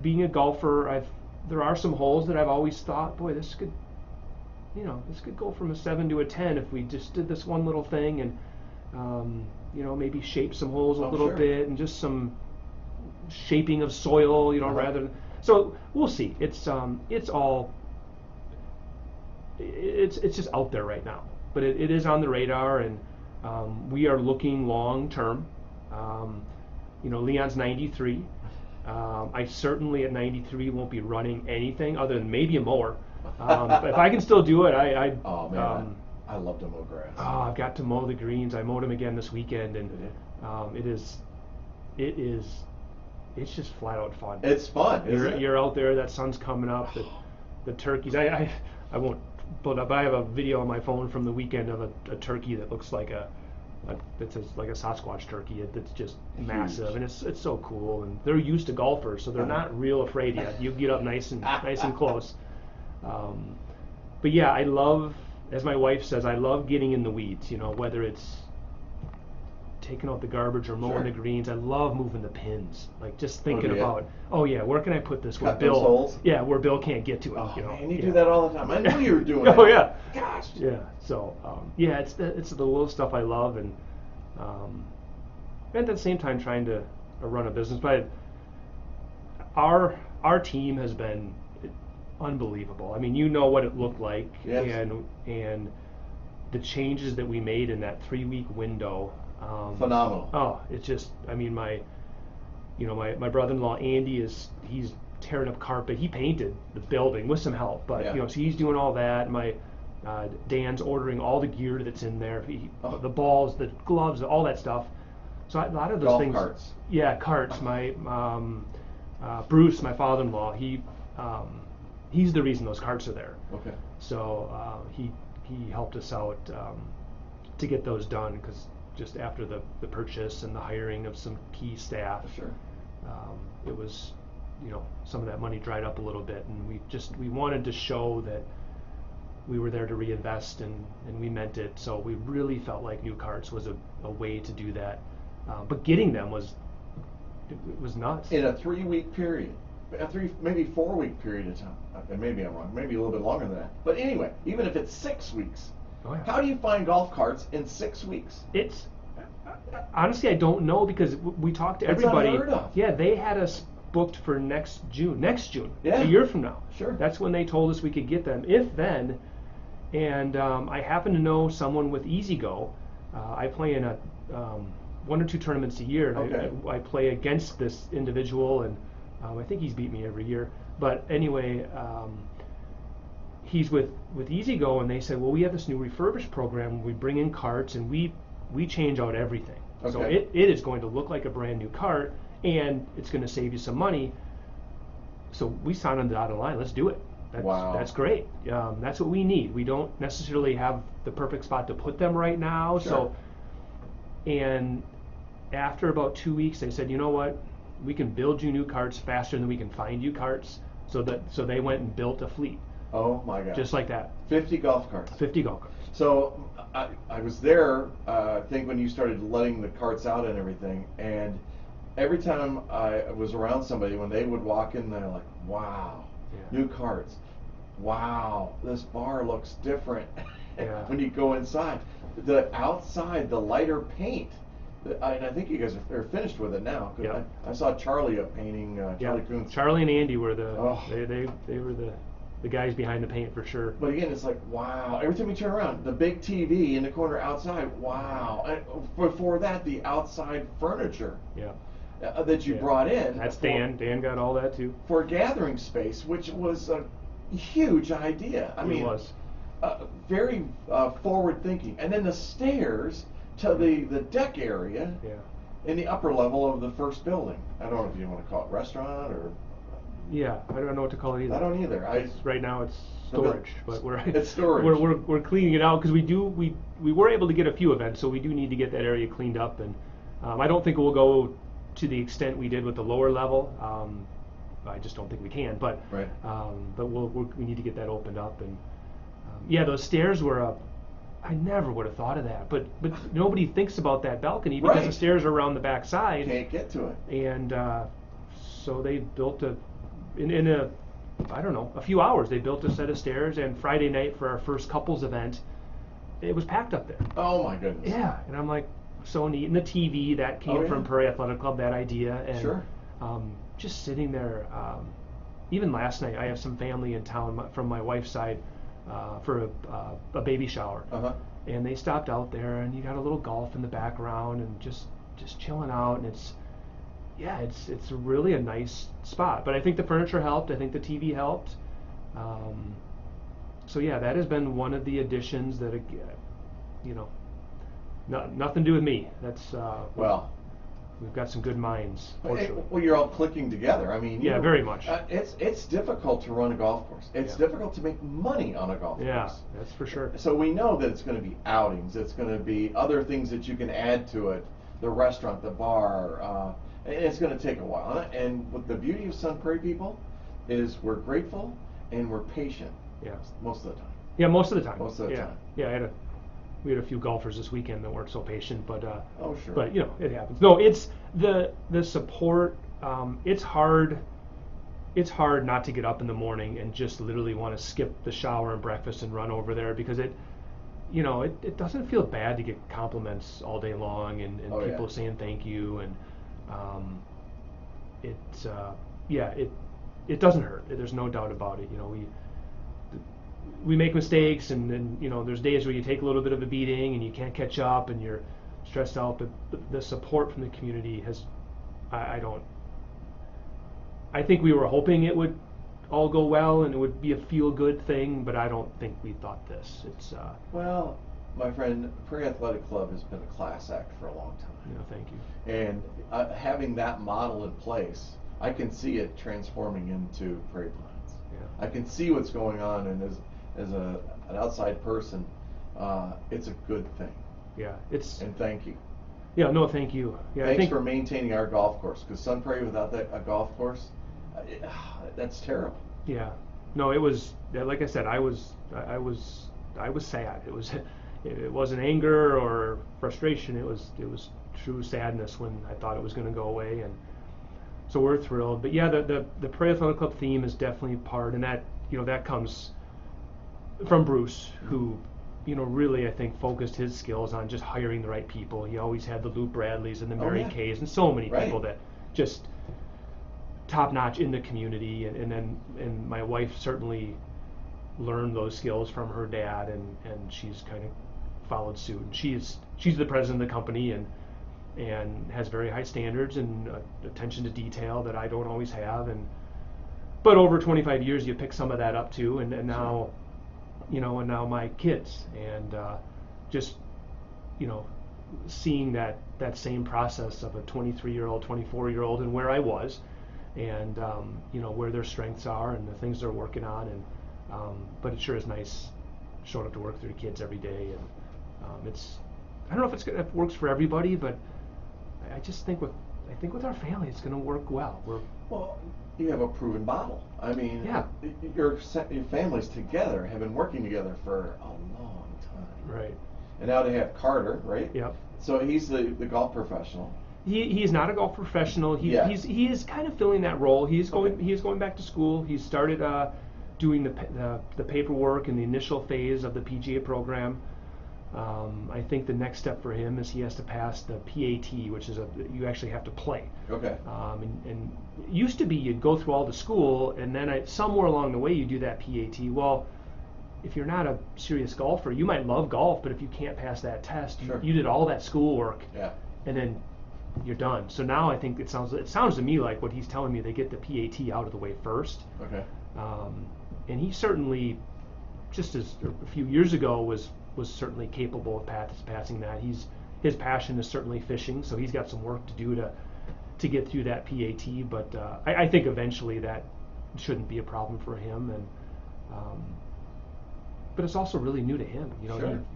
S2: being a golfer, there are some holes that I've always thought, boy, this could go from a 7 to a 10 if we just did this one little thing, and maybe shape some holes a little bit, and just some shaping of soil, rather than. So we'll see. It's just out there right now, but it is on the radar, and we are looking long term. Leon's 93. I certainly at 93 won't be running anything other than maybe a mower. But if I can still do it,
S1: Oh man, I love to mow grass.
S2: I've got to mow the greens. I mowed them again this weekend, and it's just flat out fun.
S1: It's fun.
S2: You're out there. That sun's coming up. The turkeys. I won't pull it up. I have a video on my phone from the weekend of a turkey that looks like it's like a Sasquatch turkey. It's just massive, and it's so cool. And they're used to golfers, so they're not real afraid yet. You get up nice and close. But yeah, I love, as my wife says, I love getting in the weeds. Whether it's taking out the garbage or mowing the greens. I love moving the pins. Like just thinking about, where can I put this? Where Bill,
S1: holes?
S2: Yeah, where Bill can't get to it.
S1: Man, you do that all the time. I knew you were doing that.
S2: Oh yeah.
S1: Gosh.
S2: Yeah. So it's the little stuff I love, and at the same time trying to run a business. But our team has been unbelievable. I mean, what it looked like, and the changes that we made in that 3-week window.
S1: Phenomenal.
S2: Oh, it's just, I mean, my brother-in-law Andy he's tearing up carpet. He painted the building with some help, but
S1: Yeah.
S2: so he's doing all that. My Dan's ordering all the gear that's in there, the balls, the gloves, all that stuff. So a lot of those
S1: Golf
S2: things.
S1: carts.
S2: Yeah, carts. My Bruce, my father-in-law, he's the reason those carts are there.
S1: Okay.
S2: So he helped us out to get those done, because just after the purchase and the hiring of some key staff,
S1: Sure.
S2: it was, some of that money dried up a little bit, and we wanted to show that we were there to reinvest, and we meant it. So we really felt like new carts was a way to do that, but getting them was nuts.
S1: In a 3-week period, maybe 4-week period of time. And maybe I'm wrong. Maybe a little bit longer than that. But anyway, even if it's 6 weeks,
S2: Oh, yeah.
S1: how do you find golf carts in 6 weeks?
S2: It's honestly, I don't know, because we talked to
S1: That's
S2: everybody.
S1: unheard of.
S2: Yeah, they had us booked for next June,
S1: Yeah.
S2: a year from now.
S1: Sure.
S2: That's when they told us we could get them, if then. And I happen to know someone with EasyGo. I play in 1 or 2 tournaments a year, and
S1: Okay.
S2: I play against this individual, and I think he's beat me every year. But anyway, he's with EasyGo, and they said, well, we have this new refurbished program. We bring in carts, and we change out everything. So
S1: Okay.
S2: it is going to look like a brand new cart, and it's going to save you some money. So we signed on the dotted line. Let's do it.
S1: Wow.
S2: That's great. That's what we need. We don't necessarily have the perfect spot to put them right now.
S1: Sure.
S2: So, and after about 2 weeks, they said, you know what? We can build you new carts faster than we can find you carts. So they went and built a fleet,
S1: Oh my God.
S2: just like that.
S1: 50 golf carts.
S2: 50 golf carts.
S1: So I was there, I think, when you started letting the carts out and everything, and every time I was around somebody, when they would walk in, they're like, wow,
S2: Yeah.
S1: new carts. Wow, this bar looks different.
S2: Yeah.
S1: When you go inside, the outside, the lighter paint, and I think you guys are finished with it now. 'Cause
S2: Yeah.
S1: I saw Charlie up painting, Charlie
S2: Yeah.
S1: Coons.
S2: Charlie and Andy were
S1: Oh.
S2: they were the guys behind the paint for sure.
S1: But again, it's like, wow. Every time you turn around, the big TV in the corner outside, wow. And before that, the outside furniture
S2: Yeah.
S1: that you
S2: Yeah.
S1: brought in.
S2: That's
S1: for-
S2: Dan. Dan got all that too.
S1: For gathering space, which was a huge idea. I
S2: It
S1: mean,
S2: was.
S1: very forward thinking. And then the stairs to the deck area
S2: Yeah.
S1: in the upper level of the first building. I don't know if you want to call it restaurant or.
S2: Yeah. I don't know what to call it either.
S1: I don't either.
S2: Right now it's
S1: The buil-
S2: storage, but we're
S1: It's storage.
S2: we're cleaning it out, because we were able to get a few events, so we do need to get that area cleaned up, and I don't think we'll go to the extent we did with the lower level. I just don't think we can, but
S1: Right.
S2: but we need to get that opened up, and yeah, those stairs were up. I never would have thought of that, but nobody thinks about that balcony because
S1: Right.
S2: the stairs are around the back side.
S1: Can't get to it.
S2: And so they built in a few hours, they built a set of stairs, and Friday night for our first couples event, it was packed up there.
S1: Oh my goodness.
S2: Yeah, and I'm like, so neat. And the TV, that came
S1: Oh, yeah.
S2: from Prairie Athletic Club, that idea. And
S1: Sure.
S2: just sitting there, even last night, I have some family in town from my wife's side for a baby shower.
S1: Uh-huh.
S2: And they stopped out there, and you got a little golf in the background, and just chilling out, and it's really a nice spot. But I think the furniture helped. I think the TV helped. So yeah, that has been one of the additions that, nothing to do with me. That's
S1: Well.
S2: we've got some good minds, fortunately.
S1: Well, you're all clicking together. I mean,
S2: Yeah, very much.
S1: It's difficult to run a golf course. It's
S2: Yeah.
S1: difficult to make money on a golf
S2: Yeah,
S1: course.
S2: that's for sure.
S1: So we know that it's going to be outings. It's going to be other things that you can add to it. The restaurant, the bar. And it's going to take a while. And what the beauty of Sun Prairie people is, we're grateful and we're patient.
S2: Yeah.
S1: Most of the time.
S2: Yeah, most of the time.
S1: Most of the
S2: yeah.
S1: time.
S2: Yeah, we had a few golfers this weekend that weren't so patient, but
S1: Oh, sure.
S2: but it happens. No, it's the support. It's hard. It's hard not to get up in the morning and just literally want to skip the shower and breakfast and run over there, because it doesn't feel bad to get compliments all day long and
S1: Oh, yeah.
S2: people saying thank you, and it doesn't hurt. There's no doubt about it. We make mistakes, and then there's days where you take a little bit of a beating and you can't catch up and you're stressed out, but the support from the community has, I think we were hoping it would all go well and it would be a feel-good thing, but I don't think we thought this. It's
S1: Well, my friend, Prairie Athletic Club has been a class act for a long time.
S2: thank you.
S1: And having that model in place, I can see it transforming into Prairie Pines.
S2: Yeah.
S1: I can see what's going on, and as an outside person, it's a good thing.
S2: Yeah, it's
S1: And thank you.
S2: yeah, no, thank you. Yeah, I
S1: Thanks
S2: think
S1: for maintaining our golf course, because Sun Prairie without a golf course, that's terrible.
S2: yeah, no, it was like I said, I was sad. It wasn't anger or frustration. It was true sadness when I thought it was going to go away, and so we're thrilled. But yeah, the Prairie Athletic Club theme is definitely part, and that comes from Bruce, who really I think focused his skills on just hiring the right people. He always had the Luke Bradleys and the Mary Kays and so many people that just top notch in the community, and my wife certainly learned those skills from her dad, and she's kind of followed suit. And she's the president of the company and has very high standards and attention to detail that I don't always have. But over 25 years, you pick some of that up too, and now, and now my kids, and just seeing that same process of a 23-year-old, 24-year-old, and where I was, and where their strengths are and the things they're working on, and but it sure is nice showing up to work with your kids every day, and I don't know if it works for everybody, but I just think with our family it's going to work well.
S1: Well, you have a proven model. I mean,
S2: yeah.
S1: your families together have been working together for a long time.
S2: Right.
S1: And now they have Carter, right?
S2: Yep.
S1: So he's the golf professional.
S2: He's not a golf professional. He is kind of filling that role. He is going back to school. He started doing the paperwork in the initial phase of the PGA program. I think the next step for him is he has to pass the PAT, which is you actually have to play.
S1: Okay.
S2: And it used to be you'd go through all the school, and then somewhere along the way you do that PAT. Well, if you're not a serious golfer, you might love golf, but if you can't pass that test, you did all that schoolwork, and then you're done. So now I think it sounds to me like what he's telling me, they get the PAT out of the way first.
S1: Okay.
S2: And he certainly, just as a few years ago, was certainly capable of passing that. His passion is certainly fishing, so he's got some work to do to get through that PAT. But I think eventually that shouldn't be a problem for him. And but it's also really new to him.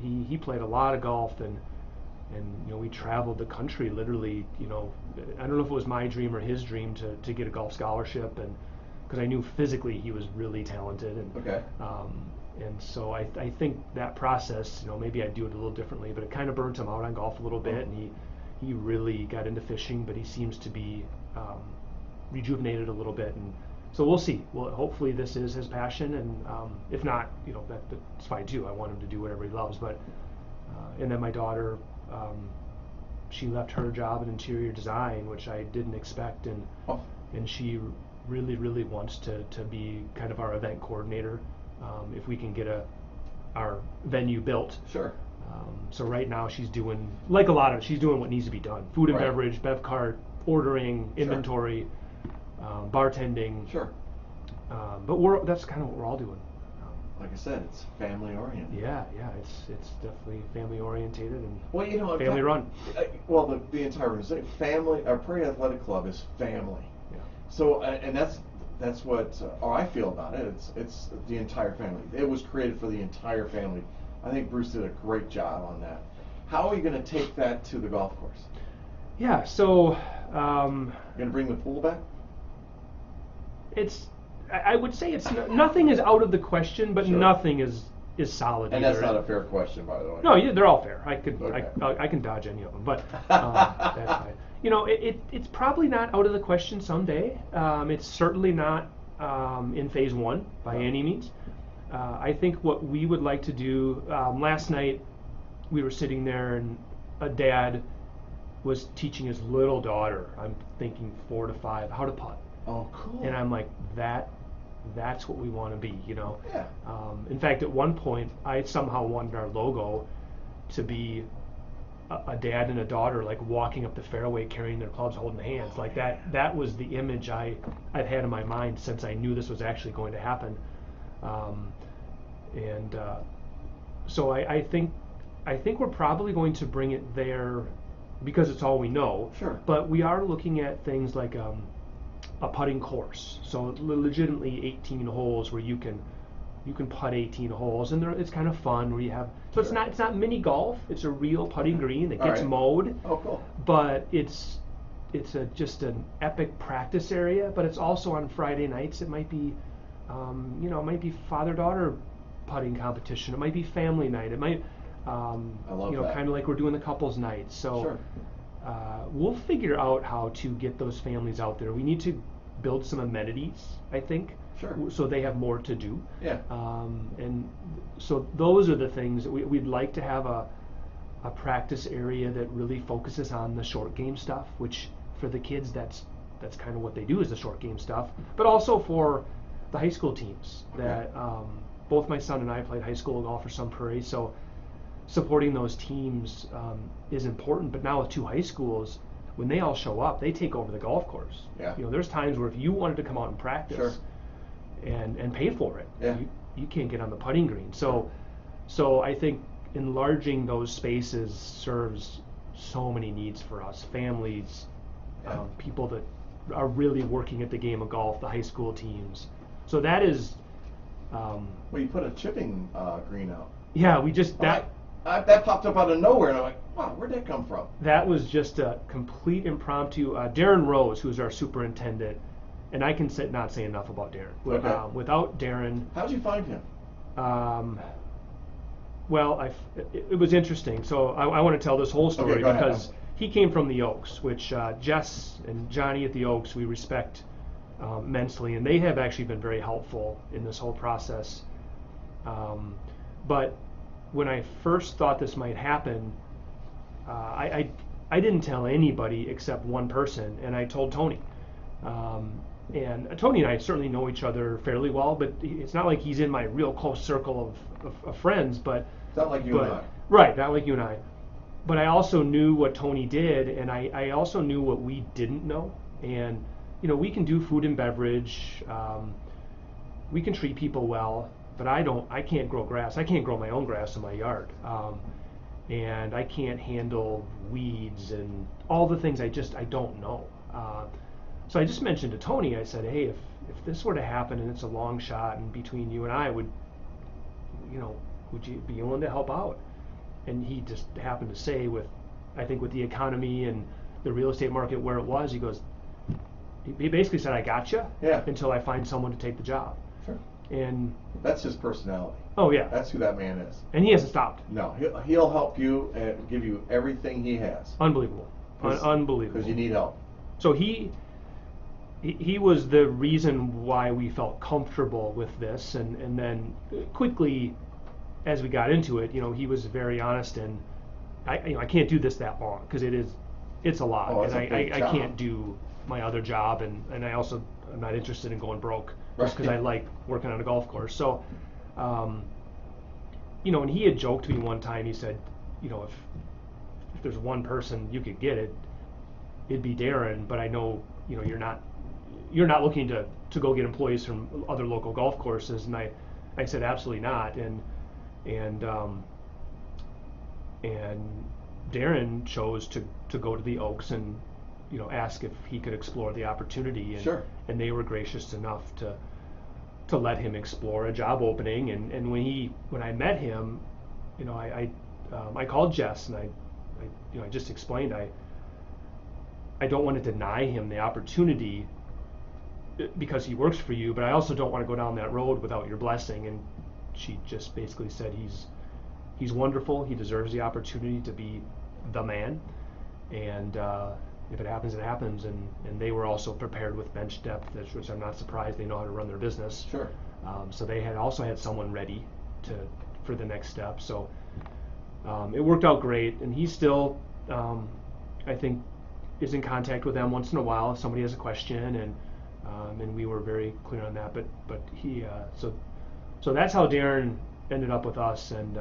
S2: He played a lot of golf, and we traveled the country literally. I don't know if it was my dream or his dream to get a golf scholarship, and because I knew physically he was really talented, and and so I think that process, maybe I'd do it a little differently, but it kind of burnt him out on golf a little bit, and he really got into fishing, but he seems to be rejuvenated a little bit, and so we'll see. Well, hopefully this is his passion, and if not, that's fine too. I want him to do whatever he loves, but and then my daughter, she left her job in interior design, which I didn't expect, and she really wants to be kind of our event coordinator. If we can get our venue built.
S1: Sure.
S2: So right now she's doing, like she's doing what needs to be done. Food and beverage, bev cart, ordering, inventory, bartending.
S1: Sure.
S2: But that's kind of what we're all doing.
S1: Like I said, it's family oriented.
S2: Yeah, it's definitely family orientated and
S1: family
S2: run.
S1: Well, the entire organization, our Prairie Athletic Club is family.
S2: Yeah.
S1: So, and that's what I feel about it. It's the entire family. It was created for the entire family. I think Bruce did a great job on that. How are you going to take that to the golf course?
S2: Yeah, so
S1: you're going to bring the pool back?
S2: I would say nothing is out of the question, but nothing is solid.
S1: And
S2: either.
S1: that's not a fair question, by the way.
S2: No, they're all fair. I can dodge any of them, but that's fine. It's probably not out of the question someday. It's certainly not in phase one by any means. I think what we would like to do, last night we were sitting there and a dad was teaching his little daughter, I'm thinking 4 to 5, how to putt.
S1: Oh, cool.
S2: And I'm like, that's what we want to be,
S1: Yeah.
S2: In fact, at one point, I somehow wanted our logo to be a dad and a daughter like walking up the fairway carrying their clubs, holding hands. Like that was the image I've had in my mind since I knew this was actually going to happen. So I think we're probably going to bring it there because it's all we know.
S1: Sure.
S2: But we are looking at things like a putting course. So legitimately 18 holes where you can putt 18 holes, and it's kind of fun where you have. So
S1: Sure.
S2: it's not mini golf. It's a real putting green that
S1: All
S2: gets
S1: right.
S2: mowed.
S1: Oh, cool.
S2: But it's just an epic practice area. But it's also on Friday nights. It might be, it might be father-daughter putting competition. It might be family night. It might,
S1: I love that.
S2: kind of like we're doing the couples night. So
S1: Sure.
S2: we'll figure out how to get those families out there. We need to build some amenities, I think.
S1: Sure.
S2: So they have more to do.
S1: Yeah.
S2: And so those are the things that we'd like to have a practice area that really focuses on the short game stuff, which for the kids that's kind of what they do is the short game stuff, but also for the high school teams that both my son and I played high school golf for Sun Prairie, so supporting those teams is important. But now with 2 high schools, when they all show up, they take over the golf course.
S1: Yeah.
S2: There's times where if you wanted to come out and practice,
S1: Sure.
S2: and pay for it,
S1: Yeah.
S2: you can't get on the putting green. So I think enlarging those spaces serves so many needs for us, families,
S1: Yeah.
S2: people that are really working at the game of golf, the high school teams. So that is,
S1: Well, you put a chipping green out.
S2: yeah, we just
S1: That popped up out of nowhere, and I'm like, wow, where'd that come from?
S2: that was just a complete impromptu. Darren Rose, who's our superintendent, and I can not say enough about Darren.
S1: Okay.
S2: Without Darren,
S1: How'd you find him?
S2: well, it was interesting. So I want to tell this whole story
S1: Okay, go ahead.
S2: because he came from the Oaks, which Jess and Johnny at the Oaks we respect immensely, and they have actually been very helpful in this whole process. But when I first thought this might happen, I didn't tell anybody except one person, and I told Tony. And Tony and I certainly know each other fairly well, but it's not like he's in my real close circle of friends. But
S1: It's not like you and I.
S2: Right, not like you and I. But I also knew what Tony did, and I also knew what we didn't know. And we can do food and beverage. We can treat people well, but I can't grow grass. I can't grow my own grass in my yard. And I can't handle weeds and all the things I don't know. So I just mentioned to Tony, I said, hey, if this were to happen and it's a long shot and between you and I, would you be willing to help out? And he just happened to say with the economy and the real estate market where it was, he basically said, I gotcha,
S1: Yeah.
S2: until I find someone to take the job.
S1: Sure.
S2: And
S1: That's his personality.
S2: oh yeah,
S1: That's who that man is.
S2: and he hasn't stopped.
S1: No, he'll help you and give you everything he has.
S2: Unbelievable. Unbelievable.
S1: Because you need help.
S2: So he was the reason why we felt comfortable with this, and then quickly as we got into it, he was very honest, and I can't do this that long because it's a lot,
S1: Oh, it's
S2: and
S1: a big
S2: I
S1: job.
S2: can't do my other job, and I also am not interested in going broke just because
S1: Right.
S2: I like working on a golf course. So, and he had joked to me one time. He said, if there's one person you could get it'd be Darren, but I know you're not looking to go get employees from other local golf courses. And I said absolutely not, and Darren chose to go to the Oaks and ask if he could explore the opportunity, and
S1: Sure.
S2: and they were gracious enough to let him explore a job opening. And when I met him, I called Jess, and I just explained I don't want to deny him the opportunity because he works for you, but I also don't want to go down that road without your blessing. And she just basically said he's wonderful. He deserves the opportunity to be the man, and if it happens, it happens. And they were also prepared with bench depth, which I'm not surprised. They know how to run their business.
S1: Sure.
S2: So they had also had someone ready for the next step. So it worked out great, and he still, I think, is in contact with them once in a while if somebody has a question, and we were very clear on that. But he so that's how Darren ended up with us, and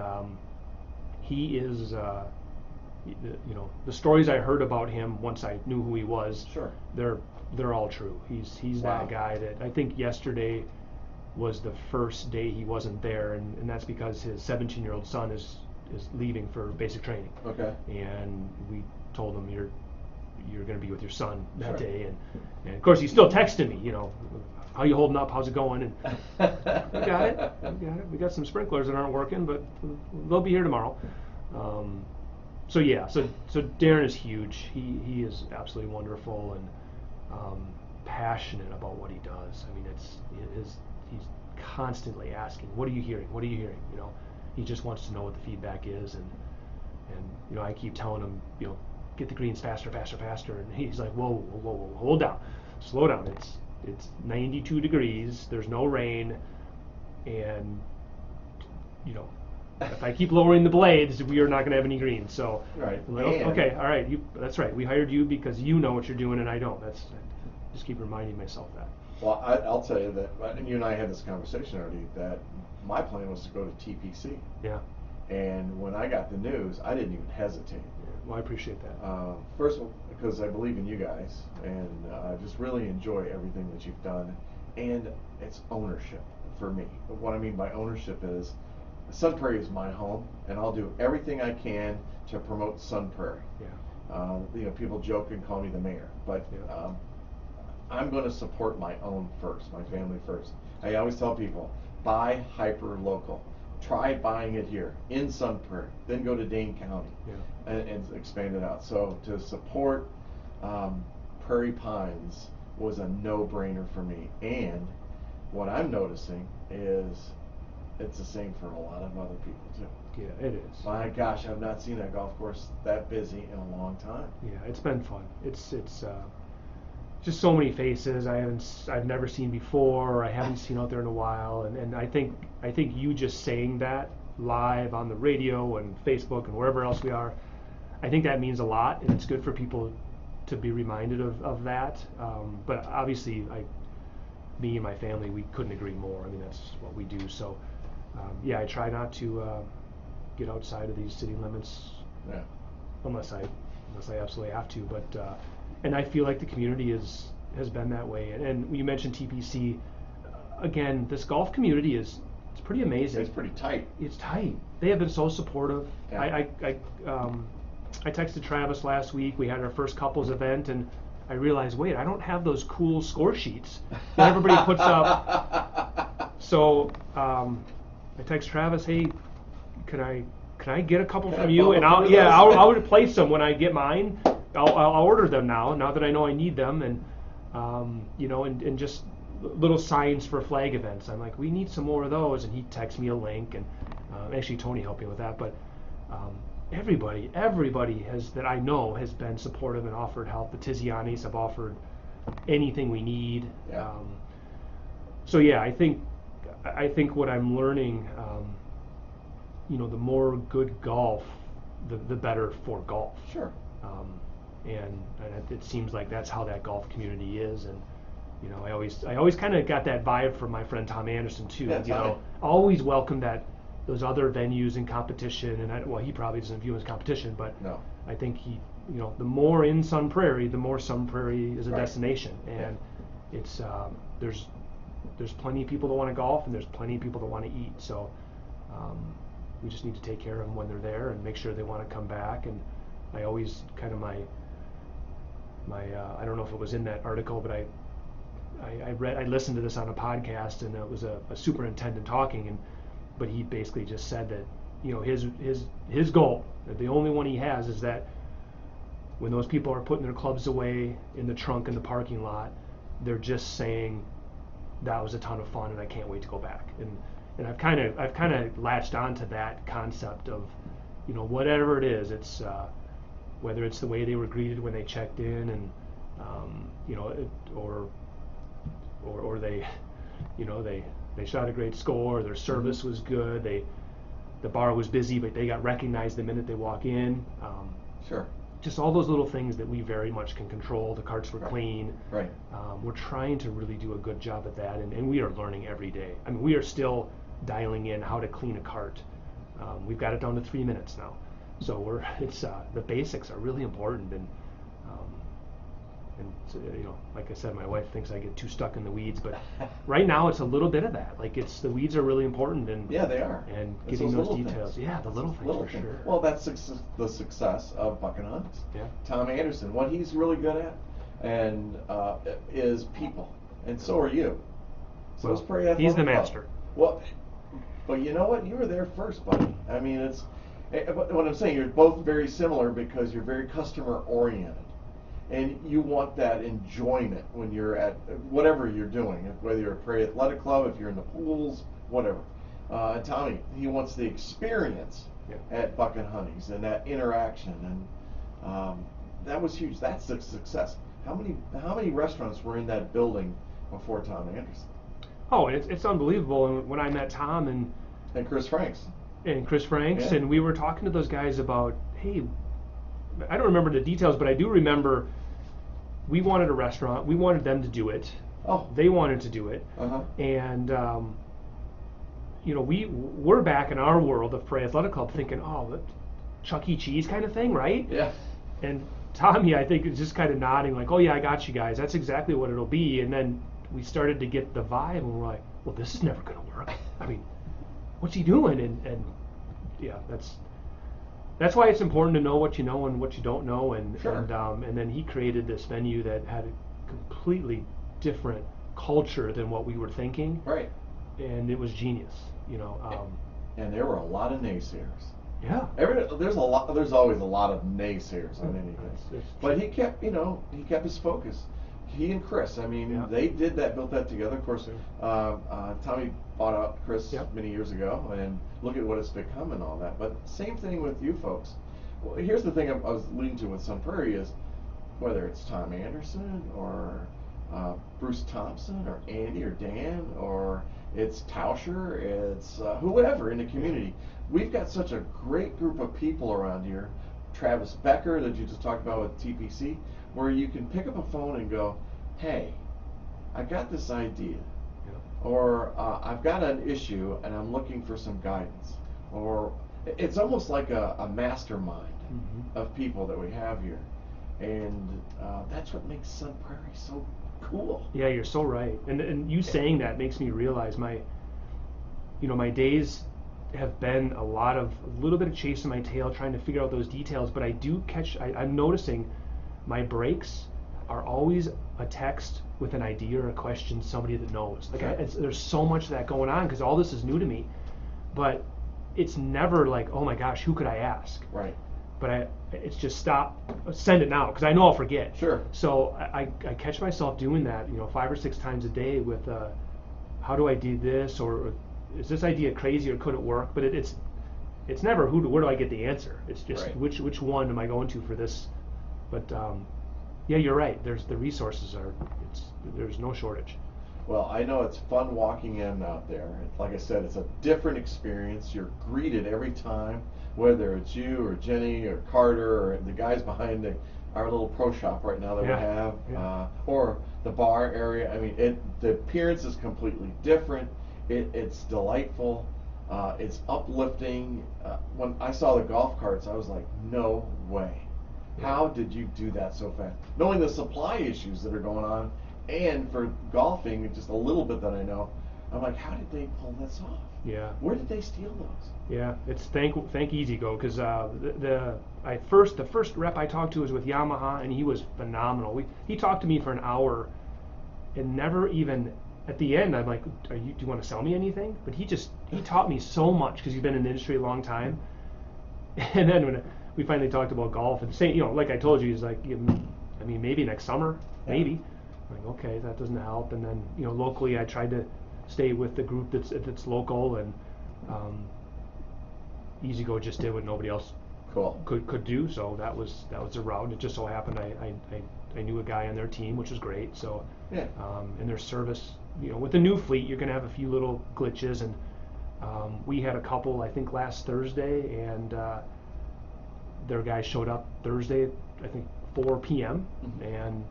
S2: he is the stories I heard about him once I knew who he was,
S1: Sure.
S2: they're all true. He's
S1: Wow.
S2: that guy that I think yesterday was the first day he wasn't there, and that's because his 17-year-old son is leaving for basic training.
S1: Okay.
S2: And we told him you're going to be with your son that
S1: Sure.
S2: day, and of course he's still texting me, how you holding up, how's it going, and we got it. We got some sprinklers that aren't working, but they'll be here tomorrow. So Darren is huge. He is absolutely wonderful and passionate about what he does. I mean, he's constantly asking, what are you hearing? What are you hearing? He just wants to know what the feedback is, and I keep telling him, get the greens faster, and he's like, whoa, hold down, slow down. It's 92 degrees. There's no rain, and if I keep lowering the blades, we are not going to have any greens. So,
S1: right.
S2: I'm like, okay, all right, that's right. We hired you because you know what you're doing, and I don't. I just keep reminding myself that.
S1: Well, I'll tell you that, and you and I had this conversation already, that my plan was to go to TPC.
S2: Yeah.
S1: And when I got the news, I didn't even hesitate.
S2: Well, I appreciate that.
S1: First of all, because I believe in you guys, and I just really enjoy everything that you've done, and it's ownership for me. But what I mean by ownership is, Sun Prairie is my home, and I'll do everything I can to promote Sun Prairie.
S2: Yeah.
S1: People joke and call me the mayor, but
S2: Yeah.
S1: I'm going to support my own first, my family first. I always tell people, buy hyper local. Try buying it here in Sun Prairie, then go to Dane County,
S2: Yeah.
S1: and expand it out. So to support Prairie Pines was a no-brainer for me. And what I'm noticing is it's the same for a lot of other people too.
S2: Yeah, it is.
S1: My gosh, I've not seen that golf course that busy in a long time.
S2: Yeah, it's been fun. It's just so many faces I've never seen before, or I haven't seen out there in a while, and I think you just saying that live on the radio and Facebook and wherever else we are, I think that means a lot, and it's good for people to be reminded of that. But obviously, me and my family, we couldn't agree more. I mean, that's what we do. So I try not to get outside of these city limits,
S1: Yeah.
S2: unless I absolutely have to. But and I feel like the community has been that way. And you mentioned TPC. Again, this golf community it's pretty amazing.
S1: It's pretty tight.
S2: It's tight. They have been so supportive.
S1: Yeah.
S2: I texted Travis last week. We had our first couples event, and I realized, wait, I don't have those cool score sheets that everybody puts up. So I text Travis, hey, can I get a couple from you? And I'll replace them when I get mine. I'll order them now that I know I need them, and and just little signs for flag events. I'm like, we need some more of those, and he texts me a link, and actually Tony helped me with that. But everybody that I know has been supportive and offered help. The Tizianis have offered anything we need.
S1: Yeah.
S2: I think what I'm learning, the more good golf, the better for golf.
S1: Sure.
S2: And it seems like that's how that golf community is, and I always kind of got that vibe from my friend Tom Anderson too.
S1: Yeah,
S2: always welcome those other venues in competition, and he probably doesn't view it as competition, but
S1: No.
S2: I think the more in Sun Prairie, the more Sun Prairie is a
S1: Right.
S2: destination, and it's there's plenty of people that want to golf, and there's plenty of people that want to eat. So we just need to take care of them when they're there and make sure they want to come back. And I always kind of my I don't know if it was in that article, but I listened to this on a podcast, and it was a superintendent talking, but he basically just said that his goal, the only one he has, is that when those people are putting their clubs away in the trunk in the parking lot, they're just saying that was a ton of fun and I can't wait to go back. And I've kind of latched onto that concept of whatever it is, it's whether it's the way they were greeted when they checked in, and or they they shot a great score, their service was good, the bar was busy, but they got recognized the minute they walk in.
S1: Sure.
S2: Just all those little things that we very much can control. The carts were clean.
S1: Right.
S2: We're trying to really do a good job at that, and we are learning every day. I mean, we are still dialing in how to clean a cart. We've got it down to 3 minutes now. So it's the basics are really important, and so, like I said, my wife thinks I get too stuck in the weeds, but right now it's a little bit of that. Like the weeds are really important, and
S1: Yeah, they are.
S2: and
S1: It's
S2: getting those
S1: little
S2: details.
S1: things.
S2: Yeah, the little things for sure.
S1: Well, that's the success of Buck and Hunt's.
S2: Yeah.
S1: Tom Anderson, what he's really good at, and is people, and so are you. So
S2: Well,
S1: is Prairie Athletic
S2: he's the
S1: Club.
S2: master.
S1: Well, but you know what? You were there first, buddy. I mean, what I'm saying. You're both very similar because you're very customer oriented. And you want that enjoyment when you're at whatever you're doing, whether you're at Prairie Athletic Club, if you're in the pools, whatever. Tommy, he wants the experience at Buck and Honey's and that interaction, and that was huge. That's the success. How many restaurants were in that building before Tom Anderson?
S2: Oh, it's unbelievable. And when I met Tom
S1: And Chris Franks.
S2: and Chris Franks,
S1: Yeah.
S2: and we were talking to those guys about, hey, I don't remember the details, but I do remember we wanted a restaurant. We wanted them to do it.
S1: Oh.
S2: They wanted to do it.
S1: Uh-huh.
S2: And, we're back in our world of Prairie Athletic Club thinking, oh, that Chuck E. Cheese kind of thing, right?
S1: Yeah.
S2: And Tommy, I think, is just kind of nodding like, oh, yeah, I got you guys. That's exactly what it'll be. And then we started to get the vibe, and we're like, well, this is never going to work. I mean, what's he doing? And yeah, that's why it's important to know what you know and what you don't know, and
S1: Sure.
S2: and then he created this venue that had a completely different culture than what we were thinking,
S1: Right.
S2: and it was genius,
S1: And there were a lot of naysayers.
S2: yeah.
S1: There's always a lot of naysayers on anything.
S2: It's
S1: But he kept his focus. He and Chris, I mean,
S2: Yeah.
S1: they built that together. Of course, Tommy bought out Chris
S2: Yep.
S1: many years ago, and look at what it's become and all that. But same thing with you folks. Well, here's the thing I was leading to with Sun Prairie is whether it's Tom Anderson or Bruce Thompson or Andy or Dan or it's Tauscher, it's whoever in the community. We've got such a great group of people around here. Travis Becker that you just talked about with TPC, where you can pick up a phone and go, hey, I got this idea, or I've got an issue and I'm looking for some guidance, or it's almost like a mastermind of people that we have here, and that's what makes Sun Prairie so cool.
S2: Yeah, you're so right. And you saying that makes me realize my days have been a little bit of chasing my tail, trying to figure out those details, but I do I'm noticing my breaks are always a text with an idea or a question, somebody that knows. Like there's so much of that going on because all this is new to me, but it's never like, oh my gosh, who could I ask?
S1: Right.
S2: But it's just send it now because I know I'll forget.
S1: Sure.
S2: So I catch myself doing that, 5 or 6 times a day with, how do I do this, or is this idea crazy, or could it work? But it's never where do I get the answer. It's just
S1: Right.
S2: which one am I going to for this? But yeah, you're right. The resources there's no shortage.
S1: Well, I know it's fun walking in out there. Like I said, it's a different experience. You're greeted every time, whether it's you or Jenny or Carter or the guys behind our little pro shop right now that we have, or the bar area. I mean, the appearance is completely different. It's delightful. It's uplifting. When I saw the golf carts, I was like, no way. How did you do that so fast? Knowing the supply issues that are going on, and for golfing, just a little bit that I know, I'm like, how did they pull this off?
S2: Yeah.
S1: Where did they steal those?
S2: Yeah, it's thank EasyGo because the first rep I talked to was with Yamaha, and he was phenomenal. He talked to me for an hour, and never even at the end I'm like, do you want to sell me anything? But he taught me so much because he's been in the industry a long time. And then when we finally talked about golf, and saying, like I told you, he's like, I mean, maybe next summer, maybe. I'm like, okay, that doesn't help. And then locally, I tried to stay with the group that's local, and EasyGo just did what nobody else could do. So that was the route. It just so happened I knew a guy on their team, which was great. So and their service, with the new fleet, you're gonna have a few little glitches, and we had a couple, I think, last Thursday, and their guy showed up Thursday, I think 4 p.m. and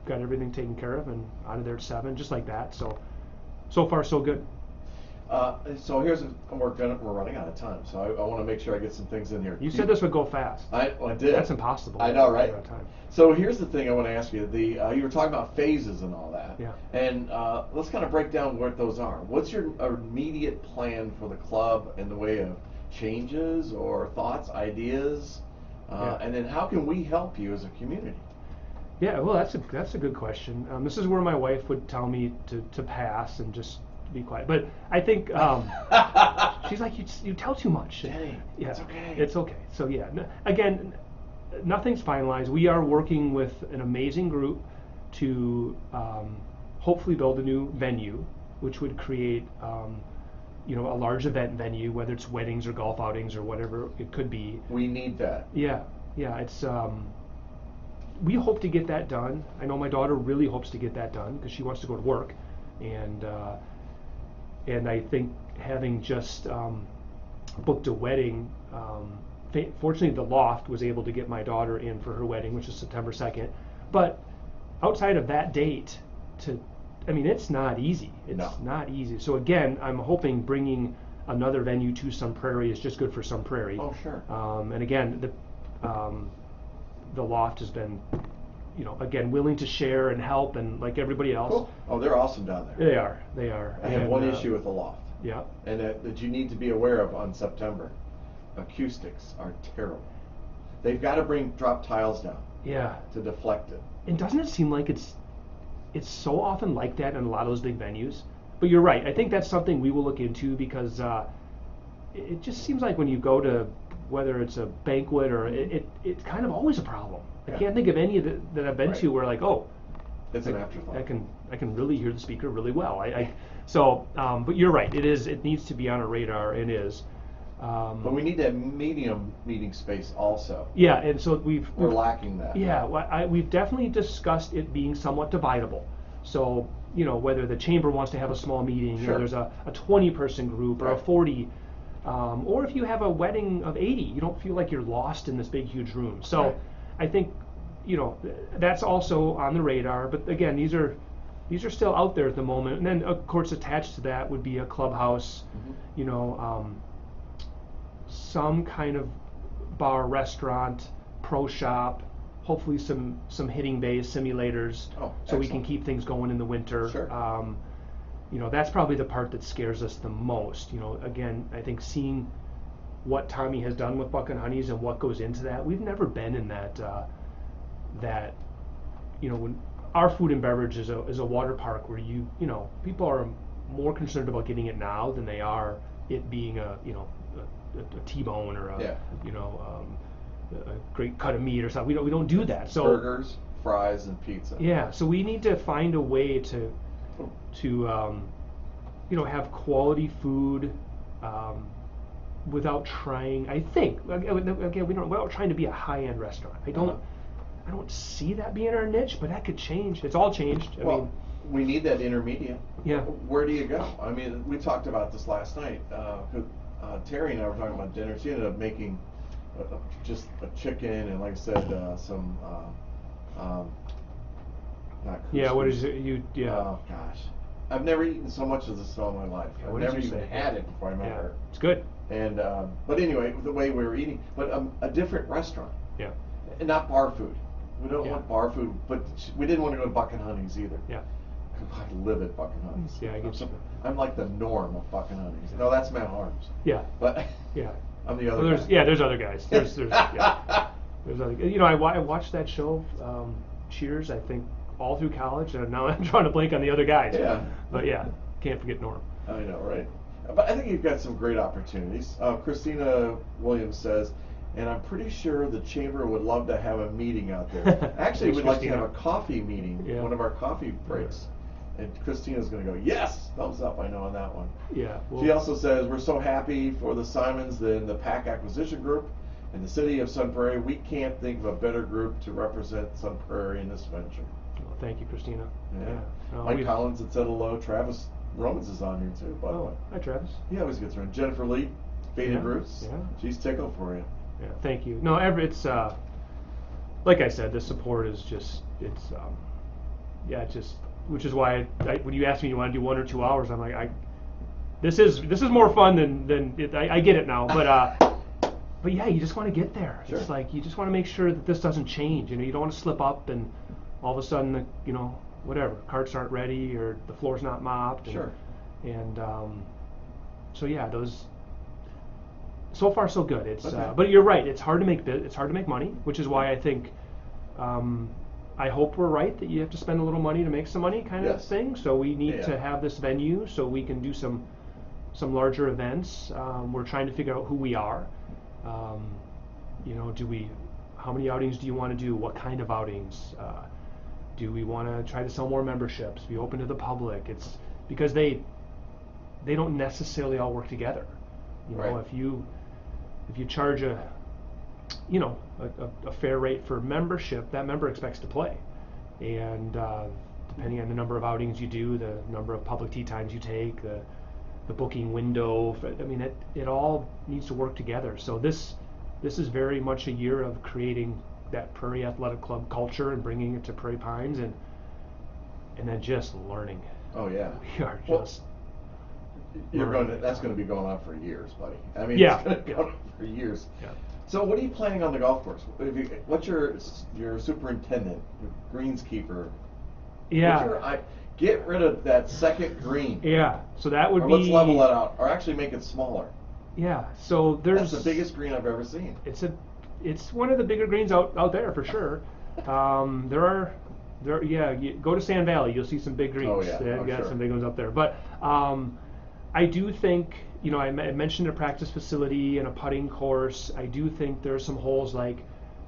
S2: got everything taken care of and out of there at 7, just like that. So far so good.
S1: So we're running out of time, so I want to make sure I get some things in here.
S2: You said this would go fast.
S1: I did.
S2: That's impossible.
S1: I know, right?
S2: Out of time.
S1: So here's the thing I want to ask you. You were talking about phases and all that.
S2: Yeah.
S1: And let's kind of break down what those are. What's your immediate plan for the club in the way of changes or thoughts, ideas? And then how can we help you as a community?
S2: Yeah, well, that's a good question. This is where my wife would tell me to pass and just be quiet. But I think she's like, you tell too much.
S1: Jenny,
S2: yeah,
S1: it's okay.
S2: It's okay. So yeah, again, nothing's finalized. We are working with an amazing group to hopefully build a new venue, which would create a large event venue, whether it's weddings or golf outings or whatever it could be.
S1: We need that.
S2: Yeah, it's. We hope to get that done. I know my daughter really hopes to get that done because she wants to go to work, and I think having just booked a wedding, fortunately the Loft was able to get my daughter in for her wedding, which is September 2nd. But outside of that date, it's not easy. It's not easy. So again, I'm hoping bringing another venue to Sun Prairie is just good for Sun Prairie.
S1: Oh, sure.
S2: And again, the Loft has been, again, willing to share and help, and like everybody else.
S1: Cool. Oh, they're awesome down there.
S2: They are.
S1: I have one issue with the Loft.
S2: Yeah.
S1: And that you need to be aware of on September. Acoustics are terrible. They've got to drop tiles down.
S2: Yeah.
S1: To deflect it.
S2: And doesn't it seem like it's so often like that in a lot of those big venues? But you're right. I think that's something we will look into because it just seems like when you go to, whether it's a banquet or it's kind of always a problem. I can't think of any that I've been to where like,
S1: it's an afterthought.
S2: I can really hear the speaker really well. But you're right. It needs to be on a radar and is.
S1: But we need that medium meeting space also.
S2: Yeah, and so
S1: we're lacking that.
S2: Yeah, we've definitely discussed it being somewhat dividable. So whether the chamber wants to have a small meeting, or there's a 20-person group or a 40. Or if you have a wedding of 80, you don't feel like you're lost in this big, huge room. So I think, that's also on the radar. But again, these are still out there at the moment. And then, of course, attached to that would be a clubhouse, some kind of bar, restaurant, pro shop, hopefully some hitting bays, simulators, so we can keep things going in the winter.
S1: Sure.
S2: That's probably the part that scares us the most. Again, I think seeing what Tommy has done with Buck and Honey's and what goes into that, we've never been in that when our food and beverage is a water park where people are more concerned about getting it now than they are it being a T-bone or a great cut of meat or something. We don't do that. So
S1: burgers, fries, and pizza.
S2: Yeah, so we need to find a way to have quality food without trying. I think again without trying to be a high-end restaurant. I don't see that being our niche, but that could change. It's all changed.
S1: We need that intermediate.
S2: Yeah.
S1: Where do you go? We talked about this last night. Terry and I were talking about dinner. She ended up making just a chicken and, like I said, some. Not
S2: yeah. What is it?
S1: Oh gosh, I've never eaten so much as this all my life.
S2: Yeah,
S1: I've never even had it before I met her.
S2: It's good.
S1: And but anyway, the way we were eating, but a different restaurant.
S2: Yeah.
S1: And not bar food. We don't want bar food, but we didn't want to go to Buck and Honey's either.
S2: Yeah.
S1: I live at Buck and Honey's.
S2: Yeah, I get you.
S1: I'm like the norm of Buck and Honey's. No, that's Matt Harms.
S2: Yeah.
S1: But
S2: yeah.
S1: I'm the other guy.
S2: There's other guys. There's other. I watched that show, Cheers. I think all through college, and now I'm trying to blank on the other guys.
S1: Yeah.
S2: But yeah, can't forget Norm.
S1: I know, right? But I think you've got some great opportunities. Christina Williams says, and I'm pretty sure the chamber would love to have a meeting out there. Actually, we'd like to have a coffee meeting, one of our coffee breaks. And Christina's going to go, yes, thumbs up, I know on that one.
S2: Yeah. Well,
S1: she also says, we're so happy for the Simons, the PAC Acquisition Group, and the city of Sun Prairie. We can't think of a better group to represent Sun Prairie in this venture.
S2: Well, thank you, Christina.
S1: Yeah.
S2: No,
S1: Mike Collins had said hello. Travis Romans is on here too, by the way.
S2: Hi, Travis.
S1: He always gets around. Jennifer Lee, Faded Roots.
S2: Yeah.
S1: She's tickled for you.
S2: Yeah, thank you. No, it's like I said, the support is just which is why when you asked me you want to do 1 or 2 hours, I'm like this is more fun than it, I get it now, but yeah, you just want to get there.
S1: Sure.
S2: It's like you just want to make sure that this doesn't change. You don't want to slip up and all of a sudden, whatever, carts aren't ready or the floor's not mopped.
S1: Sure.
S2: And so yeah, those. So far, so good. It's
S1: Okay.
S2: but you're right. It's hard to make money, which is why I think. I hope we're right that you have to spend a little money to make some money, kind of
S1: Yes.
S2: thing. So we need
S1: Yeah.
S2: to have this venue so we can do some larger events. We're trying to figure out who we are. How many outings do you want to do? What kind of outings? Do we want to try to sell more memberships? Be open to the public? It's because they don't necessarily all work together.
S1: Right.
S2: If you charge a fair rate for membership, that member expects to play, and depending on the number of outings you do, the number of public tee times you take, the booking window, it all needs to work together. So this is very much a year of creating that Prairie Athletic Club culture and bringing it to Prairie Pines, and then just learning.
S1: Oh yeah.
S2: We are
S1: Well,
S2: just.
S1: That's going to be going on for years, buddy.
S2: Yeah.
S1: It's going to go on for years.
S2: Yeah.
S1: So what are you planning on the golf course? What's your superintendent, your greenskeeper?
S2: Yeah.
S1: Get rid of that second green.
S2: Yeah. So that would
S1: Or
S2: be.
S1: let's level that out, or actually make it smaller.
S2: Yeah. So there's.
S1: That's the biggest green I've ever seen.
S2: It's one of the bigger greens out there for sure. You go to Sand Valley, you'll see some big greens.
S1: Oh, yeah.
S2: They've got
S1: Sure.
S2: some big ones up there. But I do think, I mentioned a practice facility and a putting course. I do think there's some holes like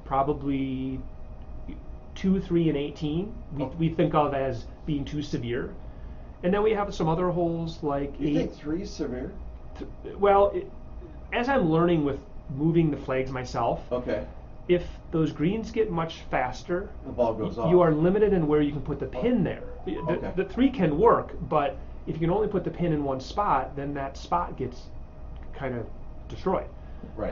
S2: probably 2, 3, and 18 we think of as being too severe. And then we have some other holes like
S1: You
S2: 8.
S1: think 3 is severe?
S2: As I'm learning with moving the flags myself,
S1: Okay.
S2: if those greens get much faster,
S1: The ball goes off.
S2: you are limited in where you can put the pin there.
S1: Okay.
S2: The 3 can work, but if you can only put the pin in one spot, then that spot gets kind of destroyed.
S1: Right.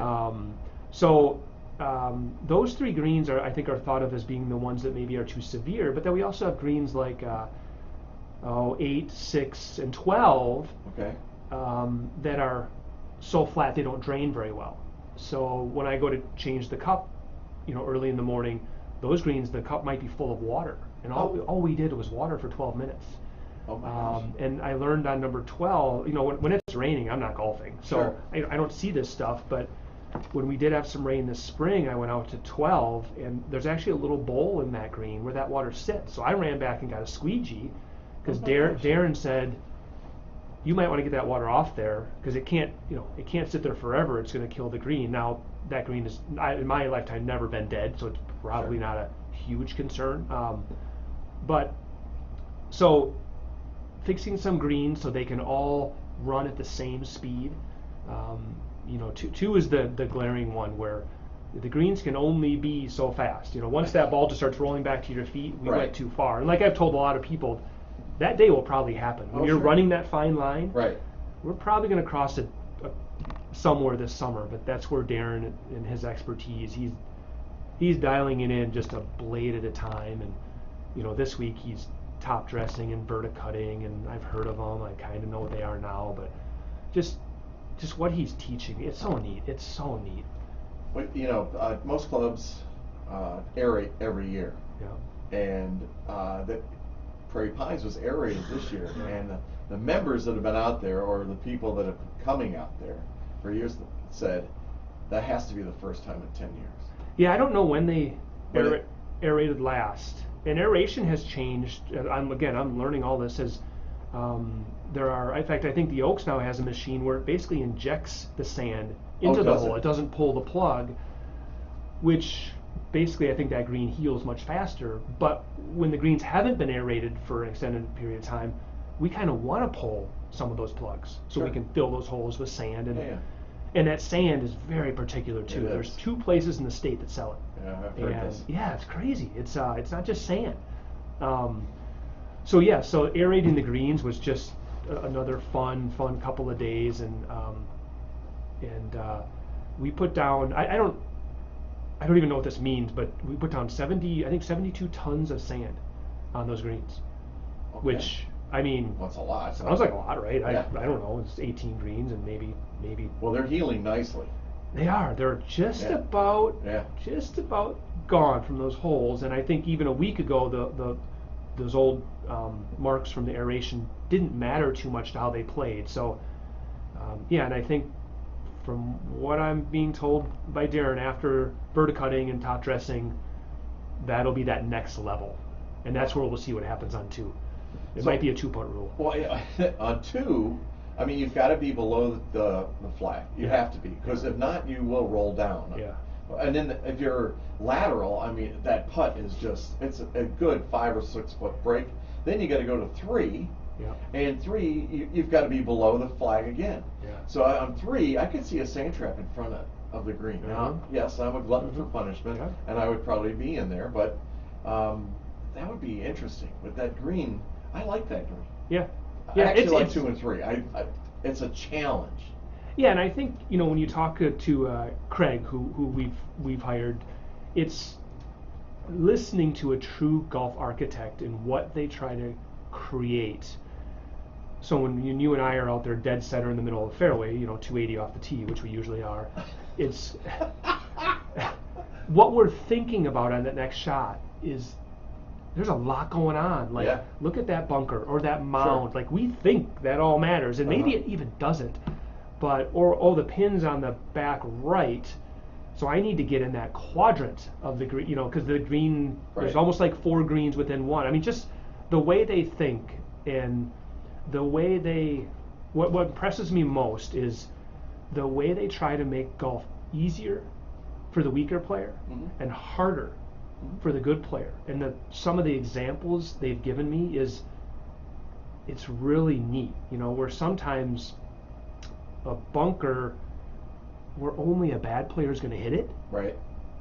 S2: Those 3 greens I think are thought of as being the ones that maybe are too severe, but then we also have greens like 8, 6, and 12
S1: Okay.
S2: that are so flat they don't drain very well. So when I go to change the cup, early in the morning, those greens, the cup might be full of water, and all we did was water for 12 minutes.
S1: Oh my gosh.
S2: And I learned on number 12, when it's raining, I'm not golfing, so
S1: Sure.
S2: I don't see this stuff. But when we did have some rain this spring, I went out to 12, and there's actually a little bowl in that green where that water sits. So I ran back and got a squeegee because
S1: Oh my gosh.
S2: Darren said, you might want to get that water off there because it can't sit there forever. It's going to kill the green. Now that green is, in my lifetime, never been dead, so it's probably
S1: Sure.
S2: not a huge concern. But so fixing some greens so they can all run at the same speed. Two is the glaring one where the greens can only be so fast. Once that ball just starts rolling back to your feet, we
S1: Right.
S2: went too far. And like I've told a lot of people, that day will probably happen. When you're
S1: sure.
S2: running that fine line,
S1: Right.
S2: we're probably going to cross it somewhere this summer. But that's where Darren and his expertise, he's dialing it in just a blade at a time. And this week he's top dressing and verticutting, and I've heard of them. I kind of know what they are now, but just what he's teaching, it's so neat. It's so neat.
S1: But, most clubs aerate every year,
S2: Yeah.
S1: and that Prairie Pines was aerated this year, and the members that have been out there, or the people that have been coming out there for years, said that has to be the first time in 10 years.
S2: Yeah, I don't know when they
S1: But
S2: aerated last. And aeration has changed. I'm learning all this as there are. In fact, I think the Oaks now has a machine where it basically injects the sand into the
S1: does
S2: hole.
S1: it?
S2: It doesn't pull the plug, which basically I think that green heals much faster. But when the greens haven't been aerated for an extended period of time, we kind of want to pull some of those plugs so we
S1: Sure.
S2: can fill those holes with sand. And
S1: Yeah.
S2: and that sand is very particular too.
S1: It
S2: There's
S1: is.
S2: 2 places in the state that sell it.
S1: Yeah, I've heard
S2: And
S1: this.
S2: yeah, it's crazy. It's not just sand. So aerating the greens was just another fun couple of days, and we put down. I don't even know what this means, but we put down 72 tons of sand on those greens,
S1: Okay.
S2: which I mean,
S1: Well, that's a lot.
S2: sounds like a lot, right?
S1: Yeah.
S2: I don't know. It's 18 greens and maybe
S1: Well, they're healing nicely.
S2: they are. They're just
S1: Yeah.
S2: about gone from those holes. And I think even a week ago, those old marks from the aeration didn't matter too much to how they played. So yeah, and I think from what I'm being told by Darren, after verticutting and top dressing, that'll be that next level, and that's where we'll see what happens on 2. It might be a 2-putt rule.
S1: Well, yeah, on 2, I mean, you've got to be below the flag. You have to be, because if not, you will roll down.
S2: Yeah.
S1: And then if you're lateral, I mean, that putt is it's a good 5 or 6 foot break. Then you got to go to 3.
S2: Yeah.
S1: And 3, you've got to be below the flag again.
S2: Yeah.
S1: So on 3, I could see a sand trap in front of the green. Now, yes, I'm a glutton for punishment,
S2: Yeah.
S1: and I would probably be in there, but that would be interesting. With that green, I like that green.
S2: Yeah.
S1: I actually
S2: it's,
S1: like
S2: it's,
S1: 2 and 3. It's a challenge.
S2: Yeah, and I think when you talk to Craig, who we've hired, it's listening to a true golf architect and what they try to create. So when you and I are out there dead center in the middle of the fairway, 280 off the tee, which we usually are, it's what we're thinking about on that next shot is there's a lot going on. Like,
S1: Yeah.
S2: look at that bunker or that mound. Like, we think that all matters, and maybe it even doesn't. But or the pin's on the back right, so I need to get in that quadrant of the green, because the green there's
S1: Right.
S2: almost like 4 greens within one. I mean, just the way they think and the way what impresses me most is the way they try to make golf easier for the weaker player and harder for the good player. And some of the examples they've given me it's really neat. Where sometimes a bunker where only a bad player is going to hit it.
S1: Right.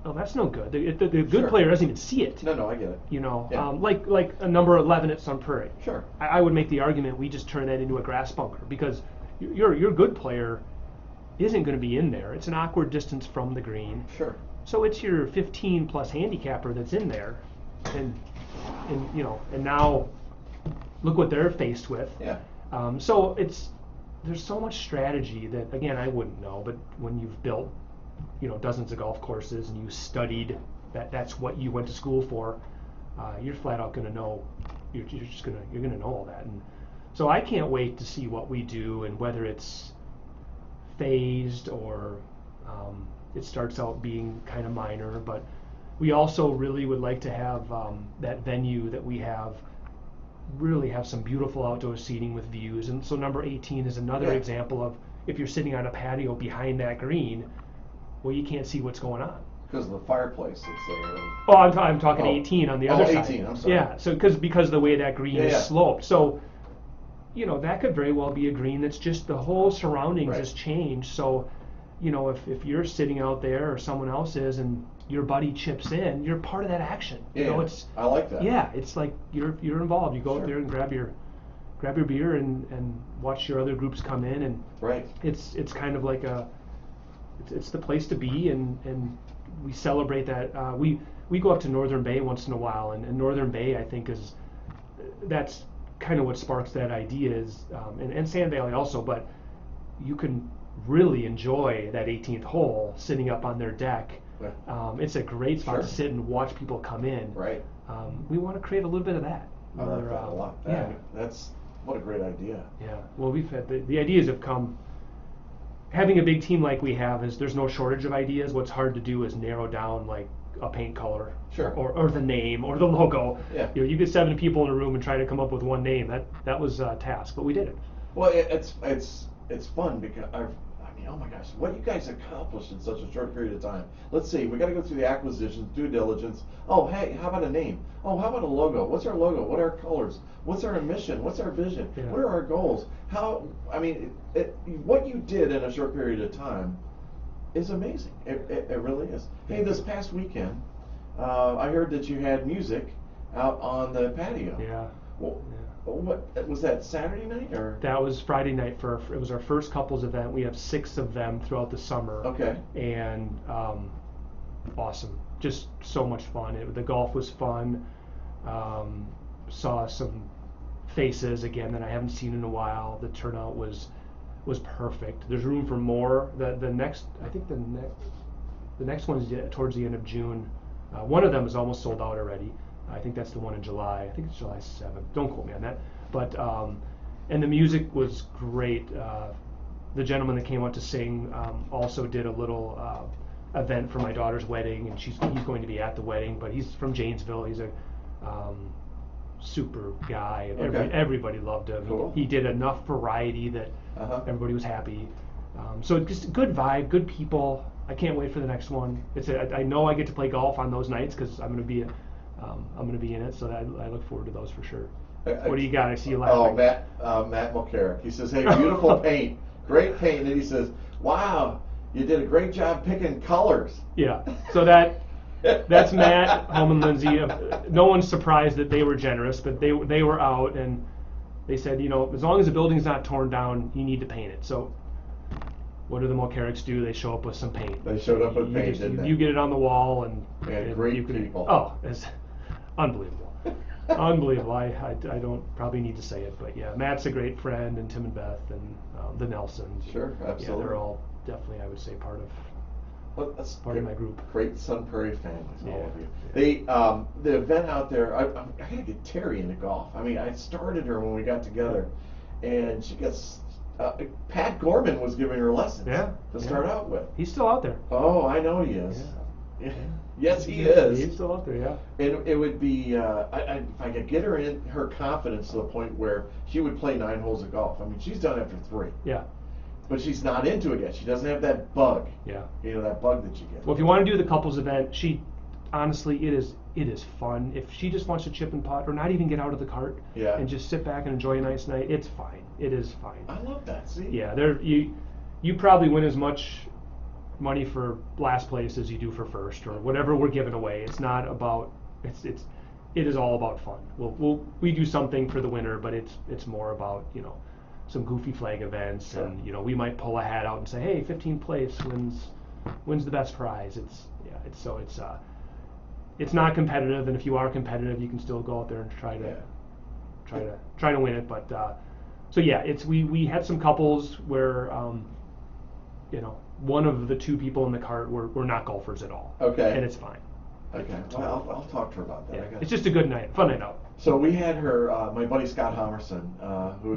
S2: Oh, that's no good. The good
S1: Sure.
S2: player doesn't even see it.
S1: No, I get it. Yeah.
S2: Like a number 11 at Sun Prairie.
S1: Sure.
S2: I would make the argument we just turn that into a grass bunker because your good player isn't going to be in there. It's an awkward distance from the green.
S1: Sure.
S2: So it's your 15 plus handicapper that's in there, and now look what they're faced with.
S1: Yeah.
S2: So there's so much strategy that again I wouldn't know, but when you've built dozens of golf courses and you studied that's what you went to school for, you're flat out going to know. You're going to know all that, and so I can't wait to see what we do and whether it's phased or it starts out being kind of minor. But we also really would like to have that venue that we have really have some beautiful outdoor seating with views. And so number 18 is another example of if you're sitting on a patio behind that green, well, you can't see what's going on.
S1: Because of the fireplace is there.
S2: Oh, I'm talking 18 on the other side.
S1: 18, I'm sorry.
S2: Yeah, so because of the way that green is sloped. So, that could very well be a green that's just the whole surroundings has changed. So, if you're sitting out there or someone else is and your buddy chips in, you're part of that action.
S1: Yeah, I like that.
S2: Yeah, it's like you're involved. You go out there and grab your beer and watch your other groups come in, and it's kind of like it's the place to be, and we celebrate that. We go up to Northern Bay once in a while, and Northern Bay I think that's kind of what sparks that idea is, and Sand Valley also, but you can really enjoy that 18th hole sitting up on their deck. It's a great spot to sit and watch people come in.
S1: Right.
S2: We want to create a little bit of that.
S1: I like that a lot. That's what a great idea.
S2: Yeah. Well, we've had the ideas have come. Having a big team like we have there's no shortage of ideas. What's hard to do is narrow down like a paint color, or the name or the logo.
S1: Yeah.
S2: You get 7 people in a room and try to come up with one name. That was a task, but we did it.
S1: Well, it's fun because oh my gosh, what you guys accomplished in such a short period of time. Let's see, we got to go through the acquisitions, due diligence. Oh, hey, how about a name? Oh, how about a logo? What's our logo? What are our colors? What's our mission? What's our vision?
S2: Yeah.
S1: What are our goals? What you did in a short period of time is amazing. It really is. Hey, this past weekend, I heard that you had music out on the patio.
S2: Yeah.
S1: Well, what was that, Saturday night or?
S2: That was Friday night. It was our first couples event. We have 6 of them throughout the summer.
S1: Okay.
S2: And awesome, just so much fun. The golf was fun. Saw some faces again that I haven't seen in a while. The turnout was perfect. There's room for more. The next one is towards the end of June. One of them is almost sold out already. I think that's the one in July. I think it's July 7th. Don't quote me on that. But and the music was great. The gentleman that came out to sing also did a little event for my daughter's wedding, and he's going to be at the wedding. But he's from Janesville. He's a super guy, and everybody loved him.
S1: Cool.
S2: He did enough variety that everybody was happy. So just good vibe, good people. I can't wait for the next one. I know I get to play golf on those nights because I'm going to be in it. So I look forward to those for sure. What do you got? I see you laughing.
S1: Oh, Matt Mulcarrick. He says, "Hey, beautiful paint, great paint." And he says, "Wow, you did a great job picking colors."
S2: Yeah. So that's Matt, Home and Lindsay. No one's surprised that they were generous, but they were out and they said, as long as the building's not torn down, you need to paint it. So what do the Mulcarricks do? They show up with some paint.
S1: They showed up with paint, didn't they?
S2: You get it on the wall and
S1: great people.
S2: Oh, it's unbelievable. Unbelievable. I don't probably need to say it, but yeah, Matt's a great friend, and Tim and Beth and the Nelsons.
S1: Sure, absolutely.
S2: Yeah, they're all definitely, I would say, part of my group.
S1: Great Sun Prairie families, all of you.
S2: Yeah.
S1: The event out there, I gotta get Terry into golf. I mean, I started her when we got together, and she gets. Pat Gorman was giving her lessons to start out with.
S2: He's still out there.
S1: Oh, I know he is.
S2: Yeah.
S1: Yes, he is.
S2: He's still out there, yeah.
S1: And it would be, if I could get her in her confidence to the point where she would play 9 holes of golf. I mean, she's done after 3.
S2: Yeah.
S1: But she's not into it yet. She doesn't have that bug.
S2: Yeah.
S1: That bug that you get.
S2: Well, if you want to do the couples event, honestly, it is fun. If she just wants to chip and putt or not even get out of the cart and just sit back and enjoy a nice night, it's fine. It is fine.
S1: I love that. See?
S2: Yeah, you probably win as much money for last place as you do for first or whatever we're giving away. It's not about it is all about fun. We do something for the winner, but it's more about some goofy flag events,
S1: sure.
S2: And we might pull a hat out and say, hey, 15th place wins the best prize. It's not competitive, and if you are competitive, you can still go out there and try to win it. But so yeah, we had some couples where one of the 2 people in the cart were not golfers at all. Okay. And it's fine.
S1: Okay. Well, I'll talk to her about that.
S2: Yeah. It's just a good night, fun night out.
S1: So we had her, my buddy Scott Homerson, who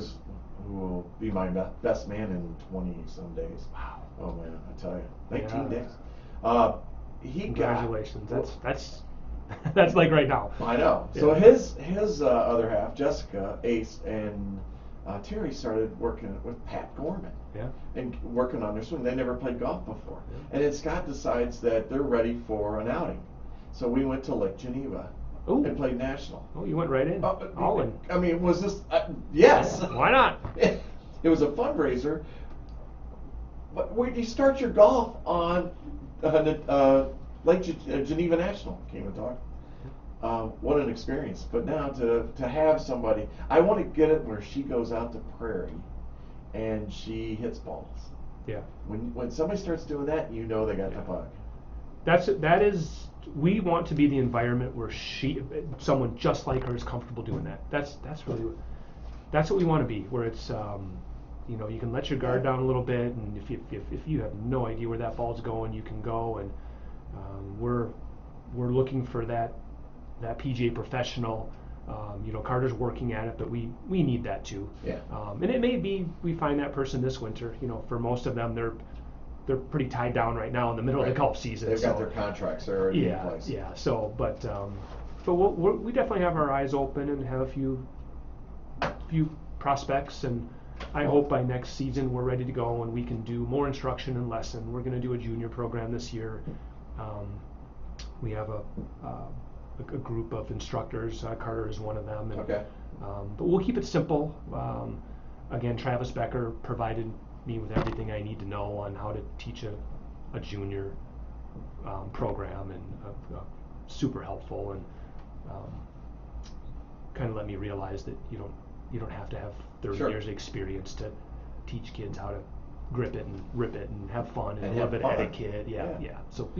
S1: will be my best man in 20-some days.
S2: Wow.
S1: Oh man, I tell you, 19 days.
S2: Congratulations. That's like right now.
S1: I know.
S2: Yeah.
S1: So his other half, Jessica, Ace, and Terry started working with Pat Gorman.
S2: Yeah.
S1: And working on their swing. They never played golf before.
S2: Yeah.
S1: And then Scott decides that they're ready for an outing. So we went to Lake Geneva and played national.
S2: Oh, you went right in. All in.
S1: I mean, was this? Yes.
S2: Yeah, why not?
S1: It was a fundraiser. But you start your golf on Lake Geneva National. Came and talked. What an experience. But now to have somebody, I want to get it where she goes out to Prairie and she hits balls.
S2: Yeah.
S1: When somebody starts doing that, they got the bug.
S2: That is, we want to be the environment where someone just like her is comfortable doing that. That's what we want to be, where it's you can let your guard down a little bit, and if you have no idea where that ball's going, you can go, and we're looking for that PGA professional. Carter's working at it, but we need that too. Yeah. And it may be we find that person this winter. For most of them, they're pretty tied down right now in the middle of the golf season.
S1: They've got their contracts already in place.
S2: Yeah. So, but we definitely have our eyes open and have a few prospects, and I hope by next season we're ready to go and we can do more instruction and lesson. We're going to do a junior program this year. We have a group of instructors. Carter is one of them. And, but we'll keep it simple. Again, Travis Becker provided me with everything I need to know on how to teach a junior program, and super helpful, and kind of let me realize that you don't have to have 30 years of experience to teach kids how to grip it and rip it and have fun and a little bit of etiquette. Yeah. So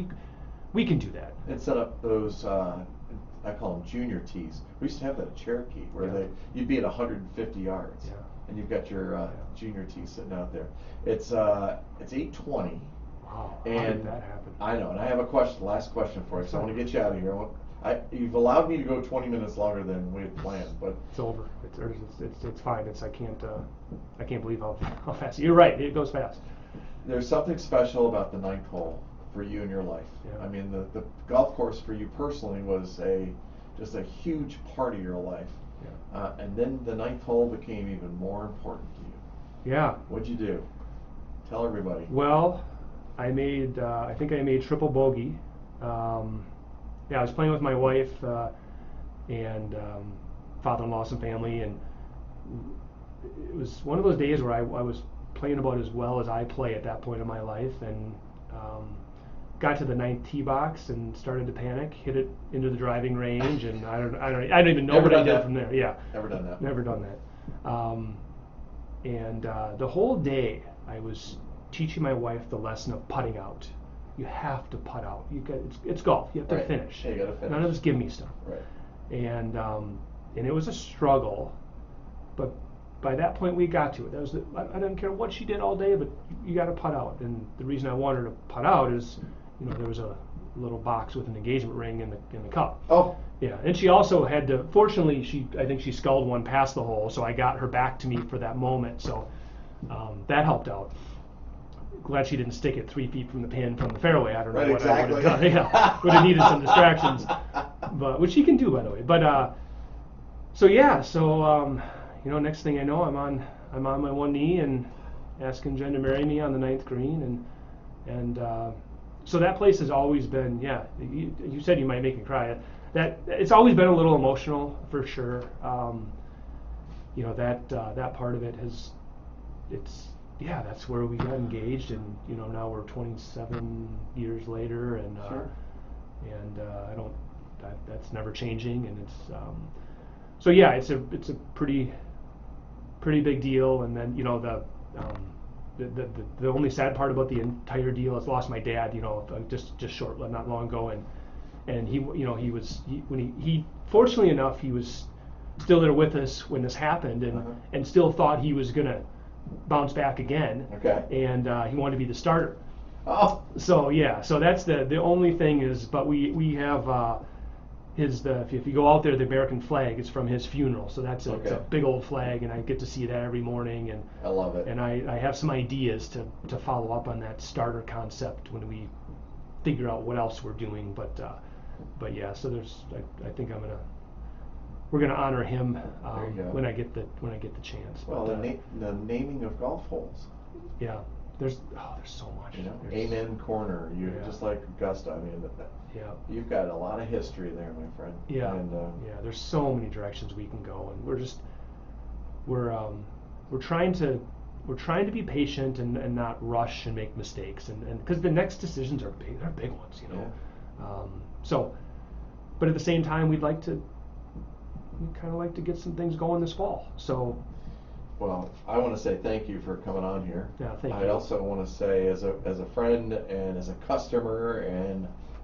S2: we can do that.
S1: And set up those, I call them junior tees. We used to have that at Cherokee, where
S2: Yeah.
S1: you'd be at 150 yards,
S2: Yeah.
S1: and you've got your
S2: Yeah.
S1: junior tee sitting out there. It's 8:20.
S2: Wow, how
S1: And
S2: did that happen?
S1: I know, and I have a question, last question for you, so I want to get you out of here. You've allowed me to go 20 minutes longer than we had planned, but
S2: It's over. It's fine. I can't believe how fast. You're right. It goes fast.
S1: there's something special about the ninth hole for you in your life.
S2: Yeah.
S1: I mean, the golf course for you personally was just a huge part of your life.
S2: Yeah.
S1: And then the ninth hole became even more important to you.
S2: Yeah.
S1: What'd you do? Tell everybody.
S2: Well, I think I made triple bogey. I was playing with my wife and father-in-law, some family, and it was one of those days where I was playing about as well as I play at that point in my life, and got to the ninth tee box and started to panic, hit it into the driving range, and I don't even know
S1: Never
S2: what I
S1: done
S2: did
S1: that.
S2: from there. Yeah,
S1: Never done that.
S2: never done that. And the whole day I was teaching my wife the lesson of putting out. You have to putt out. It's golf. You have to
S1: Right.
S2: finish.
S1: Yeah, you gotta finish.
S2: None of this give me stuff.
S1: Right.
S2: And it was a struggle, but by that point we got to it. I didn't care what she did all day, but you got to putt out. And the reason I wanted to putt out is, there was a little box with an engagement ring in the cup.
S1: Oh.
S2: Yeah, and she also had to. Fortunately, I think she sculled one past the hole, so I got her back to me for that moment. So that helped out. Glad she didn't stick it 3 feet from the pin from the fairway. I don't know
S1: Right,
S2: what
S1: exactly.
S2: I would have done. Yeah, would have needed some distractions, but which she can do, by the way. But next thing I know, I'm on my one knee and asking Jen to marry me on the ninth green, and so that place has always been. Yeah, you said you might make me cry. That it's always been a little emotional for sure. That part of it that's where we got engaged, and now we're 27 years later, and
S1: Sure.
S2: that's never changing, and it's it's a pretty big deal. And then the only sad part about the entire deal is I lost my dad just not long ago, and he fortunately enough he was still there with us when this happened, and still thought he was gonna bounce back again.
S1: Okay.
S2: And he wanted to be the starter.
S1: Oh.
S2: So that's the only thing is, but we have if you go out there, the American flag is from his funeral, so it's a
S1: Okay.
S2: big old flag, and I get to see that every morning, and
S1: I love it.
S2: and I have some ideas to follow up on that starter concept when we figure out what else we're doing, but yeah, so I think we're gonna honor him
S1: There you go.
S2: when I get the chance.
S1: Well,
S2: But,
S1: the naming of golf holes.
S2: yeah, there's so much. There's-
S1: Amen Corner. You
S2: Yeah.
S1: just like Augusta. I mean,
S2: Yeah.
S1: you've got a lot of history there, my friend.
S2: Yeah.
S1: And,
S2: Yeah. There's so many directions we can go, and we're trying to be patient and not rush and make mistakes, and because the next decisions are big. They're big ones, So, but at the same time, we kind of like to get some things going this fall. So.
S1: Well, I want to say thank you for coming on here.
S2: Yeah, thank
S1: I
S2: you.
S1: also want to say, as a friend and as a customer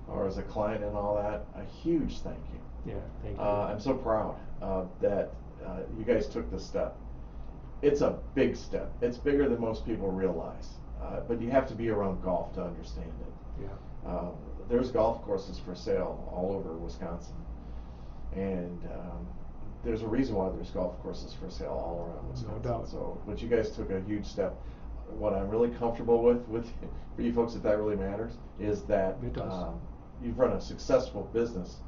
S1: or as a client and all that, a huge thank you.
S2: Yeah, thank you.
S1: I'm so proud that you guys took this step. It's a big step. It's bigger than most people realize. But you have to be around golf to understand it.
S2: Yeah.
S1: There's golf courses for sale all over Wisconsin, and there's a reason why there's golf courses for sale all around Wisconsin.
S2: No doubt.
S1: So, but you guys took a huge step. What I'm really comfortable with for you folks, if that really matters, is that
S2: It does.
S1: You've run a successful business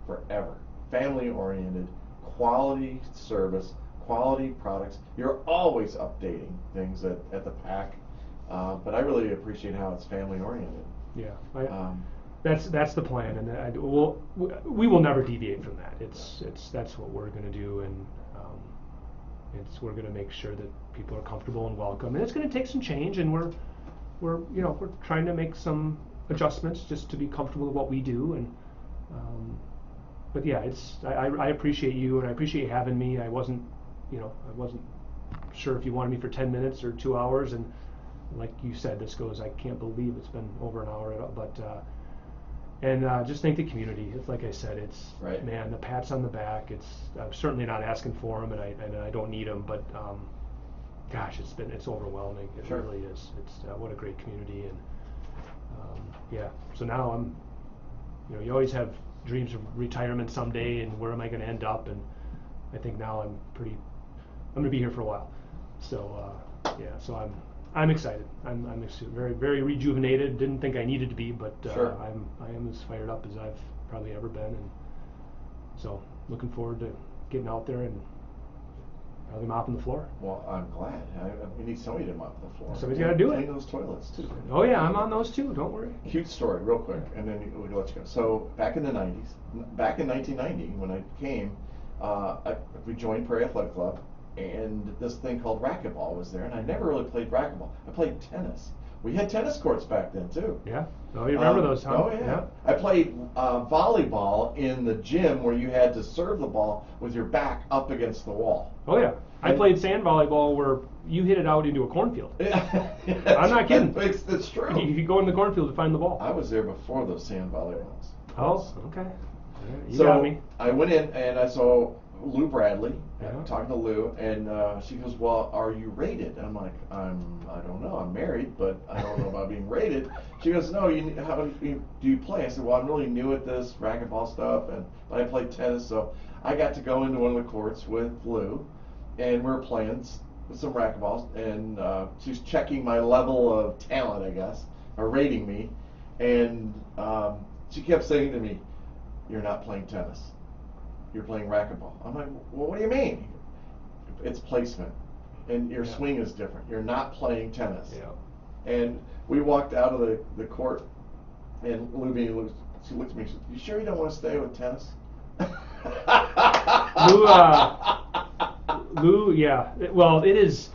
S1: forever, family-oriented, quality service, quality products. You're always updating things at the pack, but I really appreciate how it's family-oriented.
S2: Yeah. That's the plan, and we will never deviate from that. That's what we're going to do, and we're going to make sure that people are comfortable and welcome. And it's going to take some change, and we're trying to make some adjustments just to be comfortable with what we do. And but yeah, I appreciate you, and I appreciate you having me. I wasn't sure if you wanted me for 10 minutes or 2 hours, and like you said, I can't believe it's been over an hour, but And just thank the community. It's like I said, it's
S1: Right.
S2: man, the pats on the back. I'm certainly not asking for them, and I don't need them. But gosh, it's overwhelming. It
S1: Sure.
S2: really is. It's what a great community, and yeah. So now you always have dreams of retirement someday, and where am I going to end up? And I think now I'm going to be here for a while. So yeah. So I'm excited. I'm very, very rejuvenated. Didn't think I needed to be, but
S1: Sure.
S2: I am as fired up as I've probably ever been, and so looking forward to getting out there and probably mopping the floor.
S1: Well, I'm glad. We need somebody to mop the floor.
S2: Somebody's gotta do it.
S1: Clean those toilets too.
S2: Oh yeah, I'm on those too. Don't worry.
S1: Cute story, real quick, and then we'll let you go. So back in the 90s, back in 1990, when I came, we joined Prairie Athletic Club, and this thing called racquetball was there, and I never really played racquetball. I played tennis. We had tennis courts back then too.
S2: Yeah. Oh, you remember those, huh?
S1: Oh yeah. I played volleyball in the gym where you had to serve the ball with your back up against the wall.
S2: Oh yeah. I played sand volleyball where you hit it out into a cornfield.
S1: I'm
S2: not kidding.
S1: It's true.
S2: You go in the cornfield to find the ball.
S1: I was there before those sand volleyballs.
S2: Oh, okay. You
S1: So
S2: got me.
S1: I went in and I saw Lou Bradley,
S2: Yeah.
S1: talking to Lou, and she goes, "Well, are you rated?" I'm like, I don't know. I'm married, but I don't know about being rated. She goes, "No, how do you play?" I said, "Well, I'm really new at this racquetball stuff, but I played tennis, so I got to go into one of the courts with Lou, and we were playing some racquetballs, and she's checking my level of talent, I guess, or rating me, and she kept saying to me, "You're not playing tennis. You're playing racquetball." I'm like, "Well, what do you mean?" "It's placement, and your swing is different. You're not playing tennis."
S2: Yeah.
S1: And we walked out of the court, and she looked at me. She said, "You sure you don't want to stay with tennis?"
S2: Lou, yeah. Well, it is.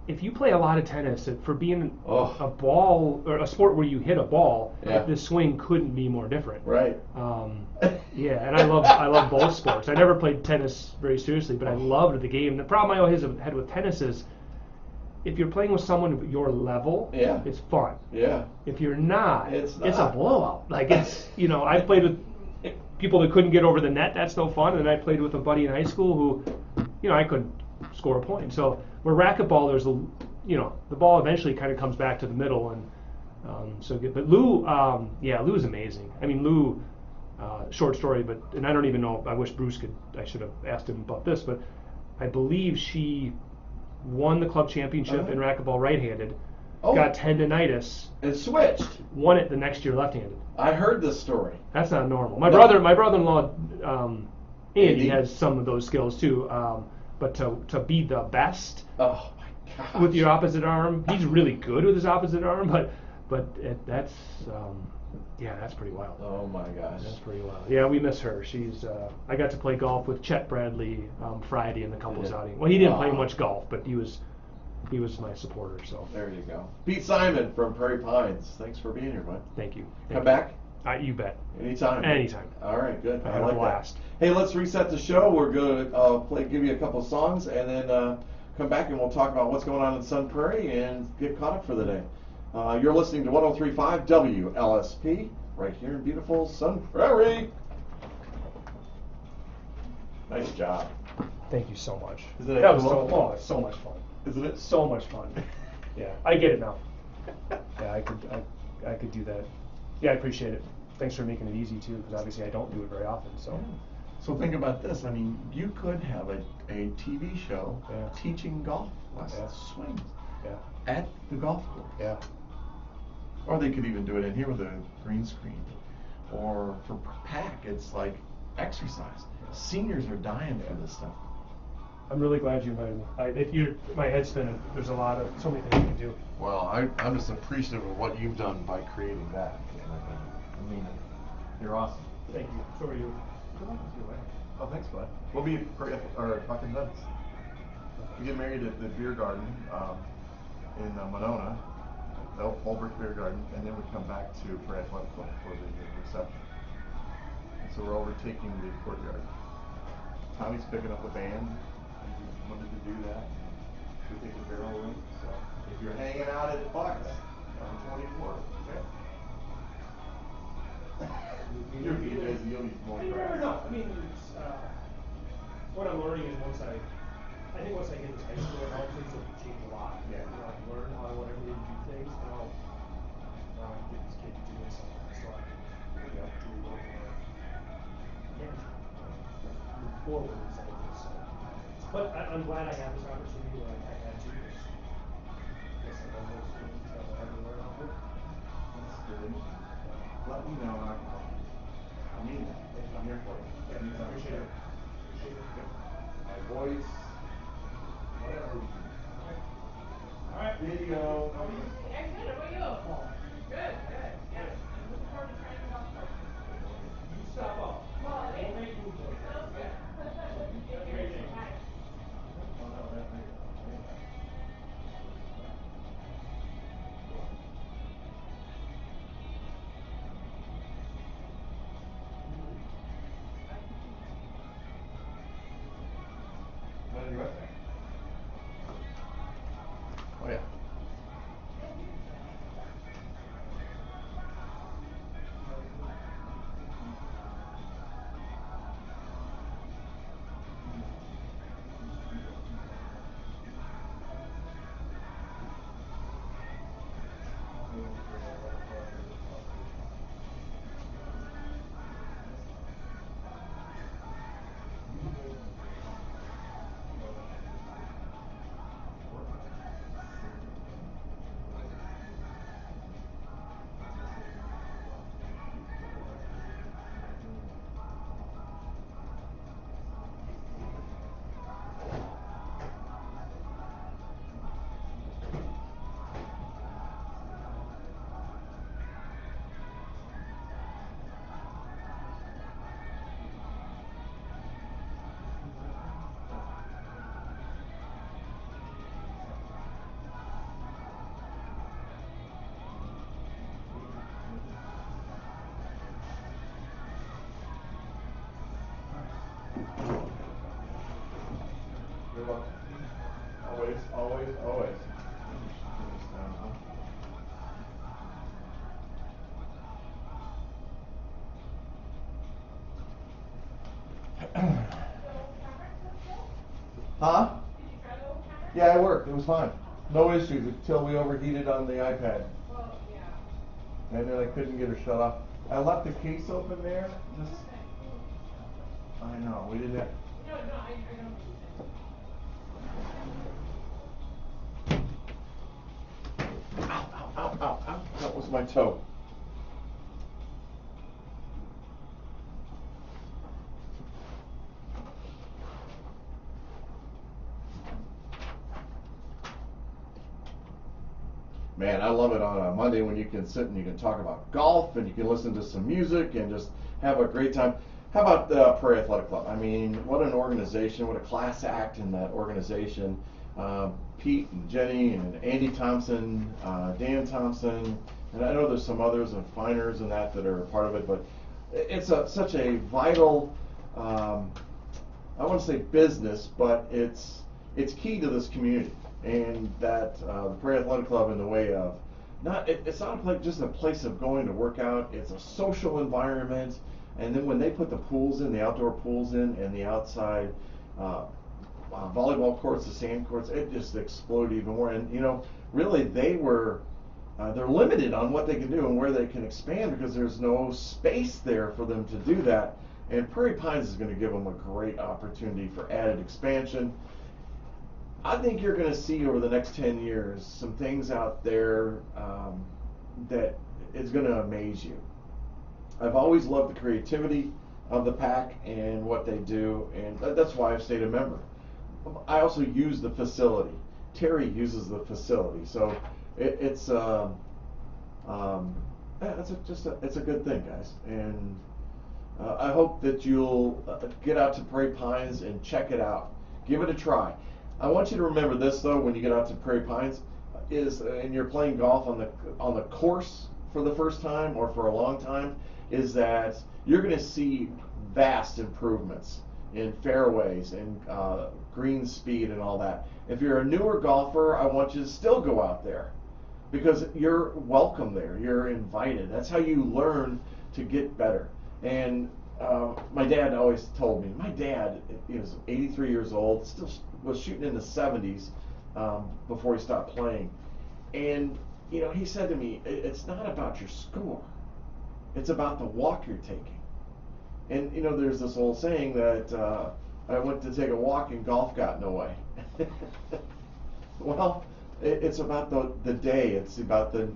S2: If you play a lot of tennis, for being a ball or a sport where you hit a ball,
S1: Yeah.
S2: the swing couldn't be more different.
S1: Right.
S2: Yeah, and I love both sports. I never played tennis very seriously, but I loved the game. The problem I always had with tennis is, if you're playing with someone at your level,
S1: Yeah.
S2: it's fun.
S1: Yeah.
S2: If you're not,
S1: It's
S2: a
S1: not.
S2: blowout. Like it's, I played with people that couldn't get over the net. That's no fun. And I played with a buddy in high school who, I couldn't score a point. So where racquetball, there's the ball eventually kind of comes back to the middle, and so good. But Lou, Lou is amazing. I mean, Lou, short story, and I don't even know. I wish Bruce could. I should have asked him about this, but I believe she won the club championship in racquetball right-handed.
S1: Oh.
S2: Got tendonitis.
S1: And switched.
S2: Won it the next year left-handed.
S1: I heard this story.
S2: That's not normal. My
S1: No.
S2: brother-in-law, Andy has some of those skills too. But to be the best
S1: Oh my gosh.
S2: with your opposite arm, he's really good with his opposite arm. But that's pretty wild.
S1: Oh my gosh.
S2: That's pretty wild. Yeah, we miss her. She's. I got to play golf with Chet Bradley Friday in the couples
S1: Yeah.
S2: outing. Well, he didn't play
S1: Aw.
S2: much golf, but he was my supporter. So
S1: There you go. Pete Simon from Prairie Pines. Thanks for being here, bud.
S2: thank you.
S1: Come back
S2: You bet.
S1: anytime.
S2: Anytime.
S1: All right, good.
S2: I
S1: I
S2: had a
S1: like
S2: blast.
S1: that. Hey, let's reset the show. We're going to give you a couple songs, and then come back and we'll talk about what's going on in Sun Prairie and get caught up for the day. You're listening to 103.5 WLSP right here in beautiful Sun Prairie. Nice job.
S2: Thank you so much.
S1: Isn't it
S2: that was
S1: cool?
S2: so much fun.
S1: Isn't it?
S2: So much fun. Yeah, I get it now. Yeah, I could do that. Yeah, I appreciate it. Thanks for making it easy too, because obviously I don't do it very often. So
S1: So think about this. I mean, you could have a TV show
S2: Yeah.
S1: teaching golf lessons, swings,
S2: yeah,
S1: at the golf course.
S2: yeah.
S1: Or they could even do it in here with a green screen. Or for PAC, it's like exercise. Seniors are dying for this stuff.
S2: I'm really glad you invited me. My head's spinning. There's so many things you can do.
S1: Well, I'm just appreciative of what you've done by creating that. I mean, you're awesome.
S2: Thank you. So are you.
S1: Oh, thanks, bud. We'll be Bucking Nuts. We get married at the beer garden in Monona, the Old Brick Beer Garden, and then we come back to Prairie Athletic Club for the reception. And so we're overtaking the courtyard. Tommy's picking up a band. He wanted to do that. We take the barrel room. So if you're hanging out at Bucks on 24th, okay? You'll be busy. You'll need more grass.
S2: No. I mean, it's, what I'm learning is once I think once I get to high school, all things will change a lot.
S1: Yeah.
S2: You know, I can learn how I want everybody to do things, and I'll get these kids doing something. So I can really help do a little more. Yeah. Move forward in some of this. So. But I'm glad I have this opportunity where I had to. I guess I love those things. I have to learn how to work.
S1: That's good. Let me know and I can help you. I mean that. I'm here for you.
S2: Yeah,
S1: Anytime.
S2: appreciate it. Appreciate it.
S1: Yep. My voice, whatever.
S2: All right.
S1: Video.
S6: Hey, good. How about you? Good, good. Yeah. I'm looking forward to trying the golf course.
S2: You stop off.
S6: Well,
S2: We'll make you enjoy it.
S6: sounds good.
S2: Have a great day.
S6: Bye.
S1: When are you up there? Oh yeah. You're welcome. Always, always, always. Huh? Yeah, it worked. It was fine. No issues until we overheated on the iPad.
S6: Well, yeah.
S1: And then I couldn't get her shut off. I left the case open there. Just, I know, we didn't have.
S6: No, I don't.
S1: Ow, ow, ow, ow, ow. That was my toe. Man, I love it on a Monday when you can sit and you can talk about golf and you can listen to some music and just have a great time. How about the Prairie Athletic Club? I mean, what an organization, what a class act in that organization. Pete and Jenny and Andy Thompson, Dan Thompson, and I know there's some others and Finers and that are part of it, but it's such a vital, I want to say business, but it's key to this community. And that the Prairie Athletic Club in the way of it's not just a place of going to work out, it's a social environment. And then when they put the pools in, the outdoor pools in, and the outside volleyball courts, the sand courts, it just exploded even more. And you know, really they're limited on what they can do and where they can expand because there's no space there for them to do that. And Prairie Pines is going to give them a great opportunity for added expansion. I think you're going to see over the next 10 years some things out there that is going to amaze you. I've always loved the creativity of the pack and what they do, and that's why I've stayed a member. I also use the facility. Terry uses the facility, so it's a good thing, guys. And I hope that you'll get out to Prairie Pines and check it out. Give it a try. I want you to remember this though when you get out to Prairie Pines and you're playing golf on the course for the first time or for a long time, is that you're going to see vast improvements in fairways and green speed and all that. If you're a newer golfer, I want you to still go out there because you're welcome there. You're invited. That's how you learn to get better. And my dad always told me, my dad, he was 83 years old, still was shooting in the 70s before he stopped playing. And, he said to me, it's not about your score. It's about the walk you're taking. And, there's this old saying that I went to take a walk and golf got in the way. Well, it's about the day. It's about the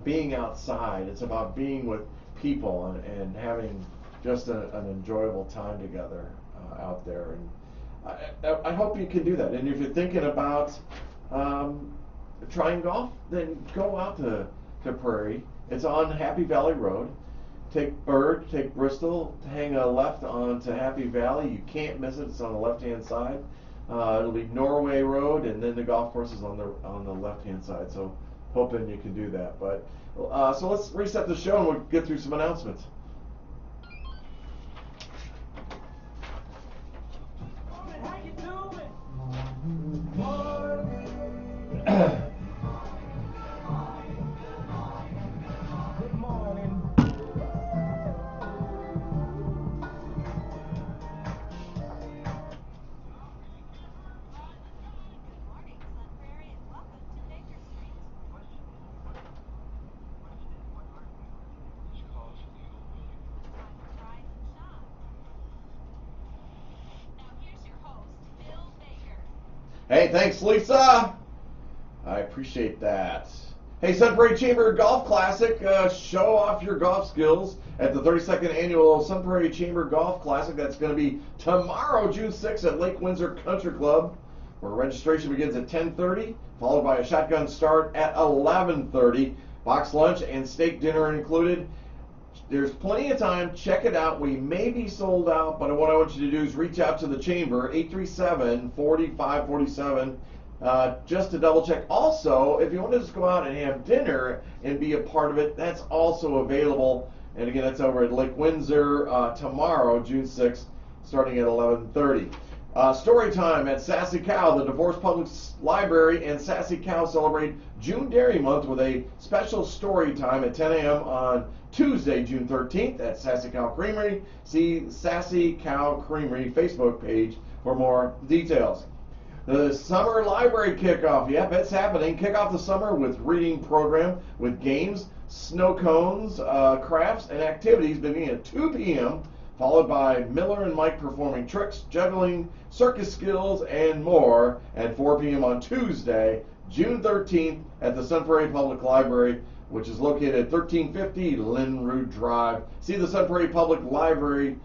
S1: being outside. It's about being with people and having just an enjoyable time together out there. And I hope you can do that. And if you're thinking about trying golf, then go out to Prairie. It's on Happy Valley Road. Take Bristol, hang a left onto Happy Valley. You can't miss it. It's on the left-hand side. It'll be Norway Road, and then the golf course is on the left-hand side. So hoping you can do that. But so let's reset the show and we'll get through some announcements.
S6: How you doing? Good morning.
S7: Morning, Sun Prairie, and welcome to Baker Street. Time to rise and shine. Now here's your host, Bill Baker.
S1: Hey, thanks, Lisa. I appreciate that. Hey, Sun Prairie Chamber Golf Classic. Show off your golf skills at the 32nd annual Sun Prairie Chamber Golf Classic. That's going to be tomorrow, June 6th at Lake Windsor Country Club, where registration begins at 10:30, followed by a shotgun start at 11:30. Box lunch and steak dinner are included. There's plenty of time. Check it out. We may be sold out, but what I want you to do is reach out to the chamber, 837-4547, just to double check. Also, if you want to just go out and have dinner and be a part of it, that's also available. And again, that's over at Lake Windsor tomorrow, June 6th, starting at 11:30. Story time at Sassy Cow. The DeVorce Public Library and Sassy Cow celebrate June Dairy Month with a special story time at 10 a.m. on Tuesday, June 13th at Sassy Cow Creamery. See Sassy Cow Creamery Facebook page for more details. The Summer Library Kickoff. Yep, it's happening. Kick off the summer with reading program with games, snow cones, crafts, and activities beginning at 2 p.m., followed by Miller and Mike performing tricks, juggling, circus skills, and more at 4 p.m. on Tuesday, June 13th at the Sun Prairie Public Library, which is located at 1350 Linroot Drive. See the Sun Prairie Public Library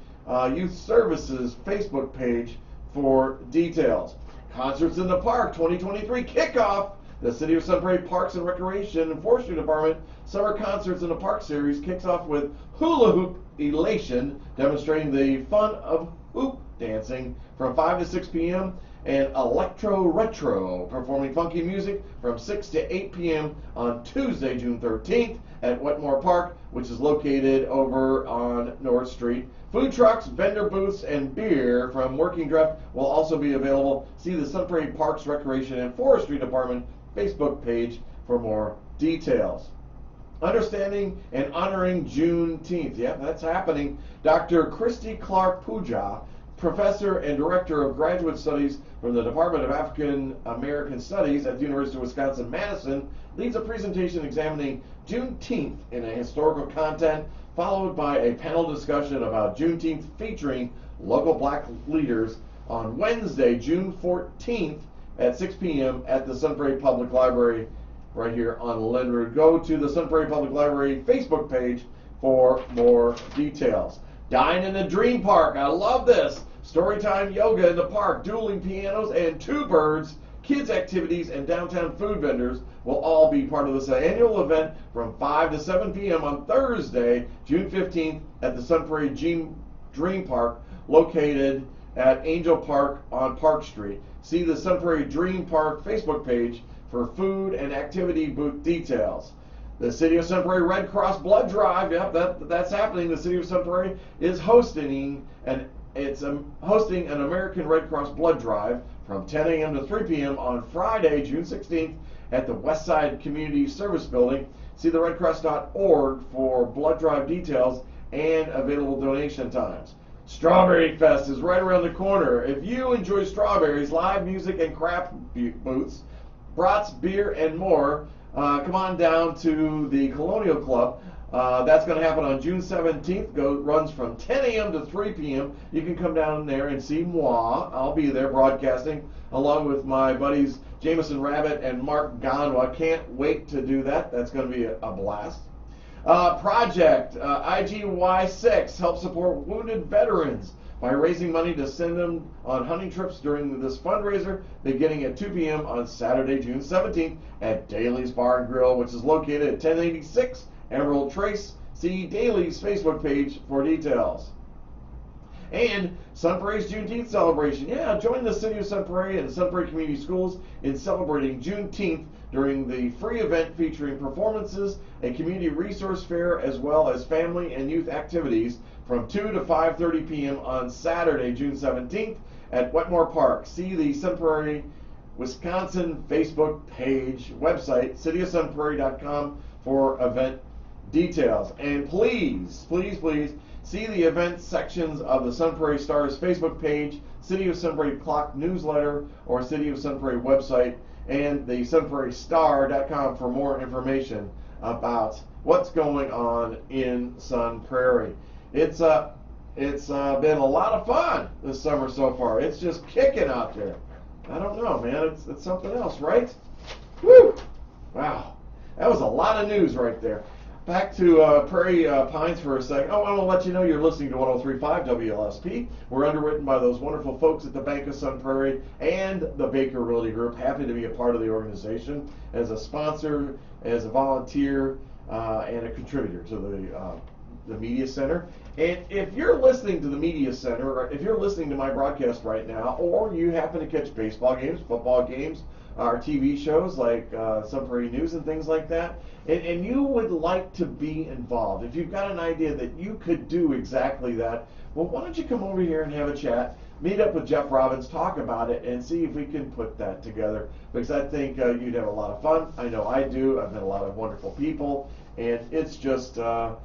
S1: Youth Services Facebook page for details. Concerts in the Park 2023 kickoff. The City of Sun Prairie Parks and Recreation and Forestry Department Summer Concerts in the Park series kicks off with Hula Hoop Elation, demonstrating the fun of hoop dancing from 5 to 6 p.m. and Electro Retro, performing funky music from 6 to 8 p.m. on Tuesday, June 13th at Wetmore Park, which is located over on North Street. Food trucks, vendor booths, and beer from Working Draft will also be available. See the Sun Prairie Parks, Recreation, and Forestry Department Facebook page for more details. Understanding and honoring Juneteenth. Yep, that's happening. Dr. Christy Clark Puja, Professor and Director of Graduate Studies from the Department of African American Studies at the University of Wisconsin-Madison, leads a presentation examining Juneteenth in a historical content, followed by a panel discussion about Juneteenth featuring local black leaders on Wednesday, June 14th at 6 p.m. at the Sun Prairie Public Library right here on Linroot. Go to the Sun Prairie Public Library Facebook page for more details. Dine in the Dream Park. I love this. Storytime yoga in the park, dueling pianos, and two birds. Kids activities and downtown food vendors will all be part of this annual event from 5 to 7 p.m. on Thursday, June 15th at the Sun Prairie Dream Park, located at Angel Park on Park Street. See the Sun Prairie Dream Park Facebook page for food and activity booth details. The City of Sun Prairie Red Cross Blood Drive, yep, that's happening. The City of Sun Prairie is hosting an American Red Cross Blood Drive from 10 a.m. to 3 p.m. on Friday, June 16th at the Westside Community Service Building. See the redcross.org for blood drive details and available donation times. Strawberry Fest is right around the corner. If you enjoy strawberries, live music and craft booths, brats, beer, and more, come on down to the Colonial Club. That's going to happen on June 17th. Runs from 10 a.m. to 3 p.m. You can come down there and see moi. I'll be there broadcasting along with my buddies Jameson Rabbit and Mark Ganwa. Can't wait to do that. That's going to be a blast. Project IGY6 helps support wounded veterans by raising money to send them on hunting trips during this fundraiser beginning at 2 p.m. on Saturday, June 17th at Daly's Bar and Grill, which is located at 1086 Emerald Trace. See Daly's Facebook page for details. And Sun Prairie's Juneteenth celebration. Yeah, join the City of Sun Prairie and Sun Prairie Community Schools in celebrating Juneteenth during the free event featuring performances, a community resource fair, as well as family and youth activities from 2 to 5:30 p.m. on Saturday, June 17th at Wetmore Park. See the Sun Prairie, Wisconsin Facebook page, website, cityofsunprairie.com for event details. And please, please, please see the event sections of the Sun Prairie Stars Facebook page, City of Sun Prairie Clock newsletter, or City of Sun Prairie website, and the sunprairiestar.com for more information about what's going on in Sun Prairie. It's been a lot of fun this summer so far. It's just kicking out there. I don't know, man. It's something else, right? Woo! Wow. That was a lot of news right there. Back to Prairie Pines for a second. Oh, I want to let you know you're listening to 103.5 WLSP. We're underwritten by those wonderful folks at the Bank of Sun Prairie and the Baker Realty Group. Happy to be a part of the organization as a sponsor, as a volunteer, and a contributor to the Media Center. And if you're listening to the Media Center, or if you're listening to my broadcast right now, or you happen to catch baseball games, football games, our TV shows like Sun Prairie News and things like that, and you would like to be involved, if you've got an idea that you could do exactly that, well, why don't you come over here and have a chat, meet up with Jeff Robbins, talk about it, and see if we can put that together, because I think you'd have a lot of fun. I know I do. I've met a lot of wonderful people, and it's just fun.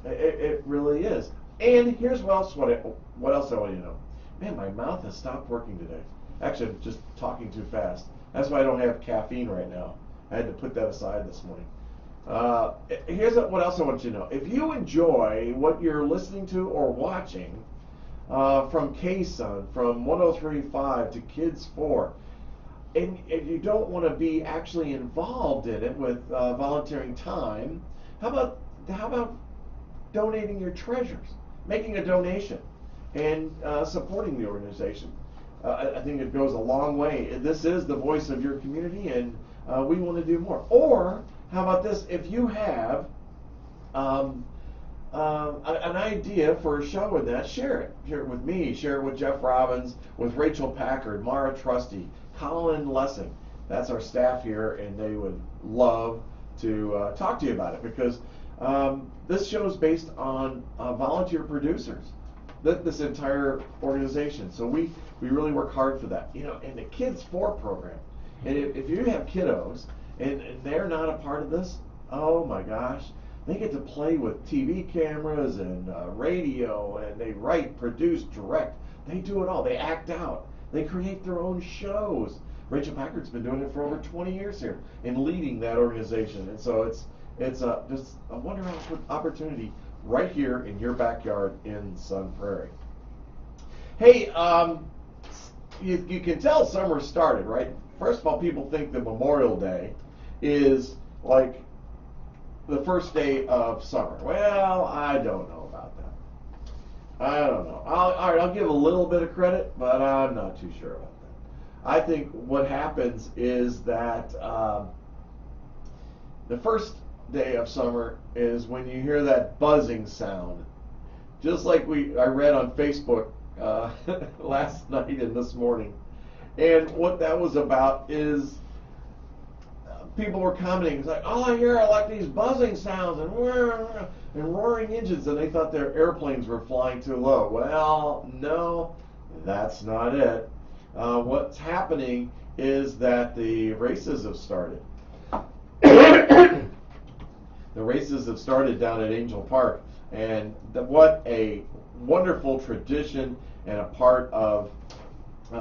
S1: It really is. And here's what else I want you to know. Man, my mouth has stopped working today. Actually, I'm just talking too fast. That's why I don't have caffeine right now. I had to put that aside this morning. Here's what else I want you to know. If you enjoy what you're listening to or watching from K-Sun, from 103.5 to Kids 4, and you don't want to be actually involved in it with volunteering time, how about donating your treasures, making a donation, and supporting the organization? I think it goes a long way. This is the voice of your community, and we want to do more. Or how about this? If you have an idea for a show in that, share it. Share it with me. Share it with Jeff Robbins, with Rachel Packard, Mara Trusty, Colin Lessing. That's our staff here, and they would love to talk to you about it, because this show is based on volunteer producers. This entire organization. So we really work hard for that. You know, and the Kids 4 program. And if you have kiddos and they're not a part of this, oh my gosh, they get to play with TV cameras and radio, and they write, produce, direct. They do it all. They act out. They create their own shows. Rachel Packard's been doing it for over 20 years here and leading that organization. And so it's just a wonderful opportunity right here in your backyard in Sun Prairie. Hey, you can tell summer started, right? First of all, people think that Memorial Day is like the first day of summer. Well, I don't know about that. I don't know. I'll give a little bit of credit, but I'm not too sure about that. I think what happens is that the first day of summer is when you hear that buzzing sound, just like I read on Facebook last night and this morning. And what that was about is people were commenting, it's like, all I hear are like these buzzing sounds and roaring engines, and they thought their airplanes were flying too low. Well, no, that's not it. What's happening is that the races have started. The races have started down at Angel Park, and what a wonderful tradition and a part of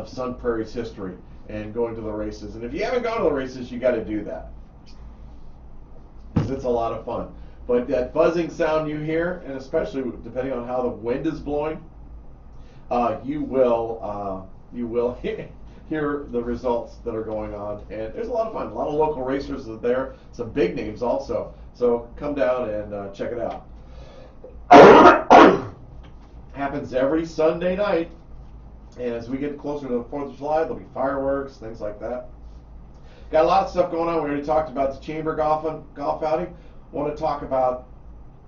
S1: Sun Prairie's history, and going to the races. And if you haven't gone to the races, you got to do that, because it's a lot of fun. But that buzzing sound you hear, and especially depending on how the wind is blowing, you will hear the results that are going on. And there's a lot of fun. A lot of local racers are there. Some big names also. So come down and check it out. Happens every Sunday night. And as we get closer to the 4th of July, there'll be fireworks, things like that. Got a lot of stuff going on. We already talked about the Chamber golf outing. Want to talk about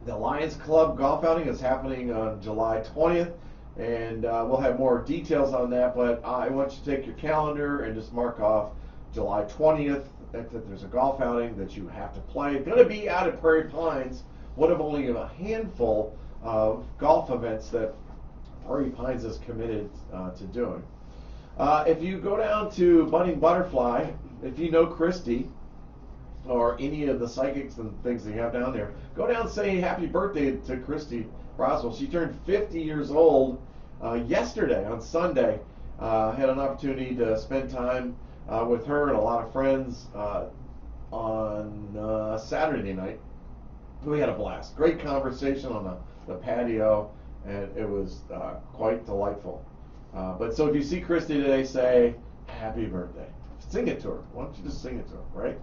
S1: the Lions Club golf outing. It's happening on July 20th. And we'll have more details on that. But I want you to take your calendar and just mark off July 20th that there's a golf outing that you have to play. It's going to be out at Prairie Pines, one of only a handful of golf events that Prairie Pines is committed to doing. If you go down to Budding Butterfly, if you know Christy or any of the psychics and things that you have down there, go down and say happy birthday to Christy Roswell. She turned 50 years old yesterday on Sunday. Had an opportunity to spend time with her and a lot of friends on Saturday night. We had a blast. Great conversation on the patio, and it was quite delightful. But so if you see Christy today, say happy birthday. Sing it to her. Why don't you just sing it to her, right?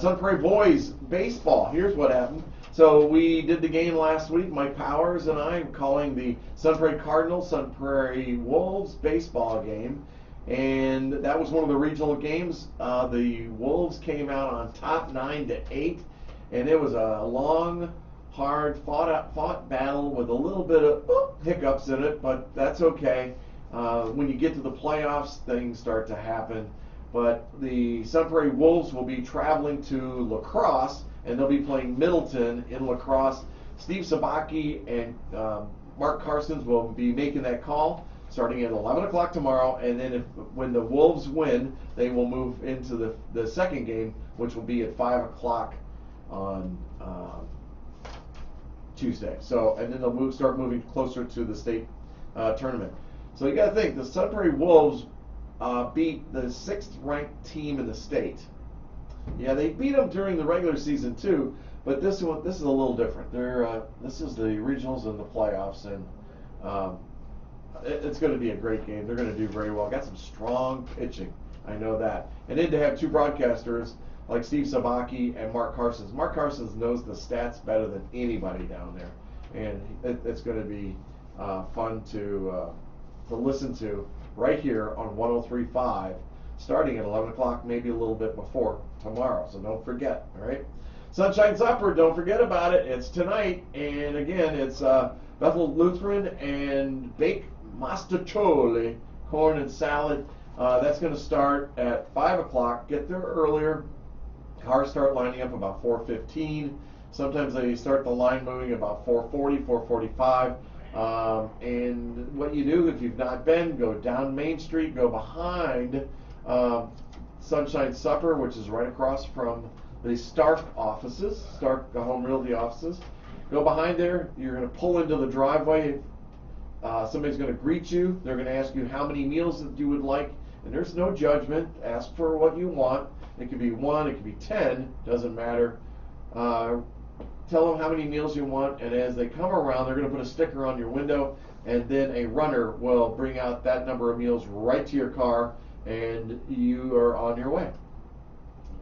S1: Sun Prairie boys baseball. Here's what happened. So we did the game last week. Mike Powers and I calling the Sun Prairie Cardinals, Sun Prairie Wolves baseball game, and that was one of the regional games. The Wolves came out on top 9-8, and it was a long, hard fought battle with a little bit of hiccups in it, but that's okay. When you get to the playoffs, things start to happen. But the Sun Prairie Wolves will be traveling to La Crosse, and they'll be playing Middleton in La Crosse. Steve Sabaki and Mark Carsons will be making that call starting at 11 o'clock tomorrow, and then when the Wolves win, they will move into the second game, which will be at 5 o'clock on Tuesday. So, and then they'll start moving closer to the state tournament. So you got to think, the Sun Prairie Wolves beat the 6th ranked team in the state. Yeah, they beat them during the regular season too, but this is a little different. This is the regionals and the playoffs, and it's going to be a great game. They're going to do very well. Got some strong pitching, I know that. And then to have two broadcasters like Steve Sabaki and Mark Carsons. Mark Carsons knows the stats better than anybody down there, and it's going to be fun to listen to right here on 103.5, starting at 11 o'clock, maybe a little bit before tomorrow. So don't forget, all right? Sunshine Supper, don't forget about it. It's tonight, and again, it's Bethel Lutheran and baked mastacholi, corn and salad. That's going to start at 5 o'clock. Get there earlier. Cars start lining up about 4:15. Sometimes they start the line moving about 4:40, 4:45. And what you do, if you've not been, go down Main Street, go behind Sunshine Supper, which is right across from the Stark offices, Stark Home Realty offices. Go behind there. You're going to pull into the driveway. Somebody's going to greet you. They're going to ask you how many meals that you would like. And there's no judgment. Ask for what you want. It could be 1, it could be 10, doesn't matter. Tell them how many meals you want, and as they come around, they're going to put a sticker on your window, and then a runner will bring out that number of meals right to your car, and you are on your way.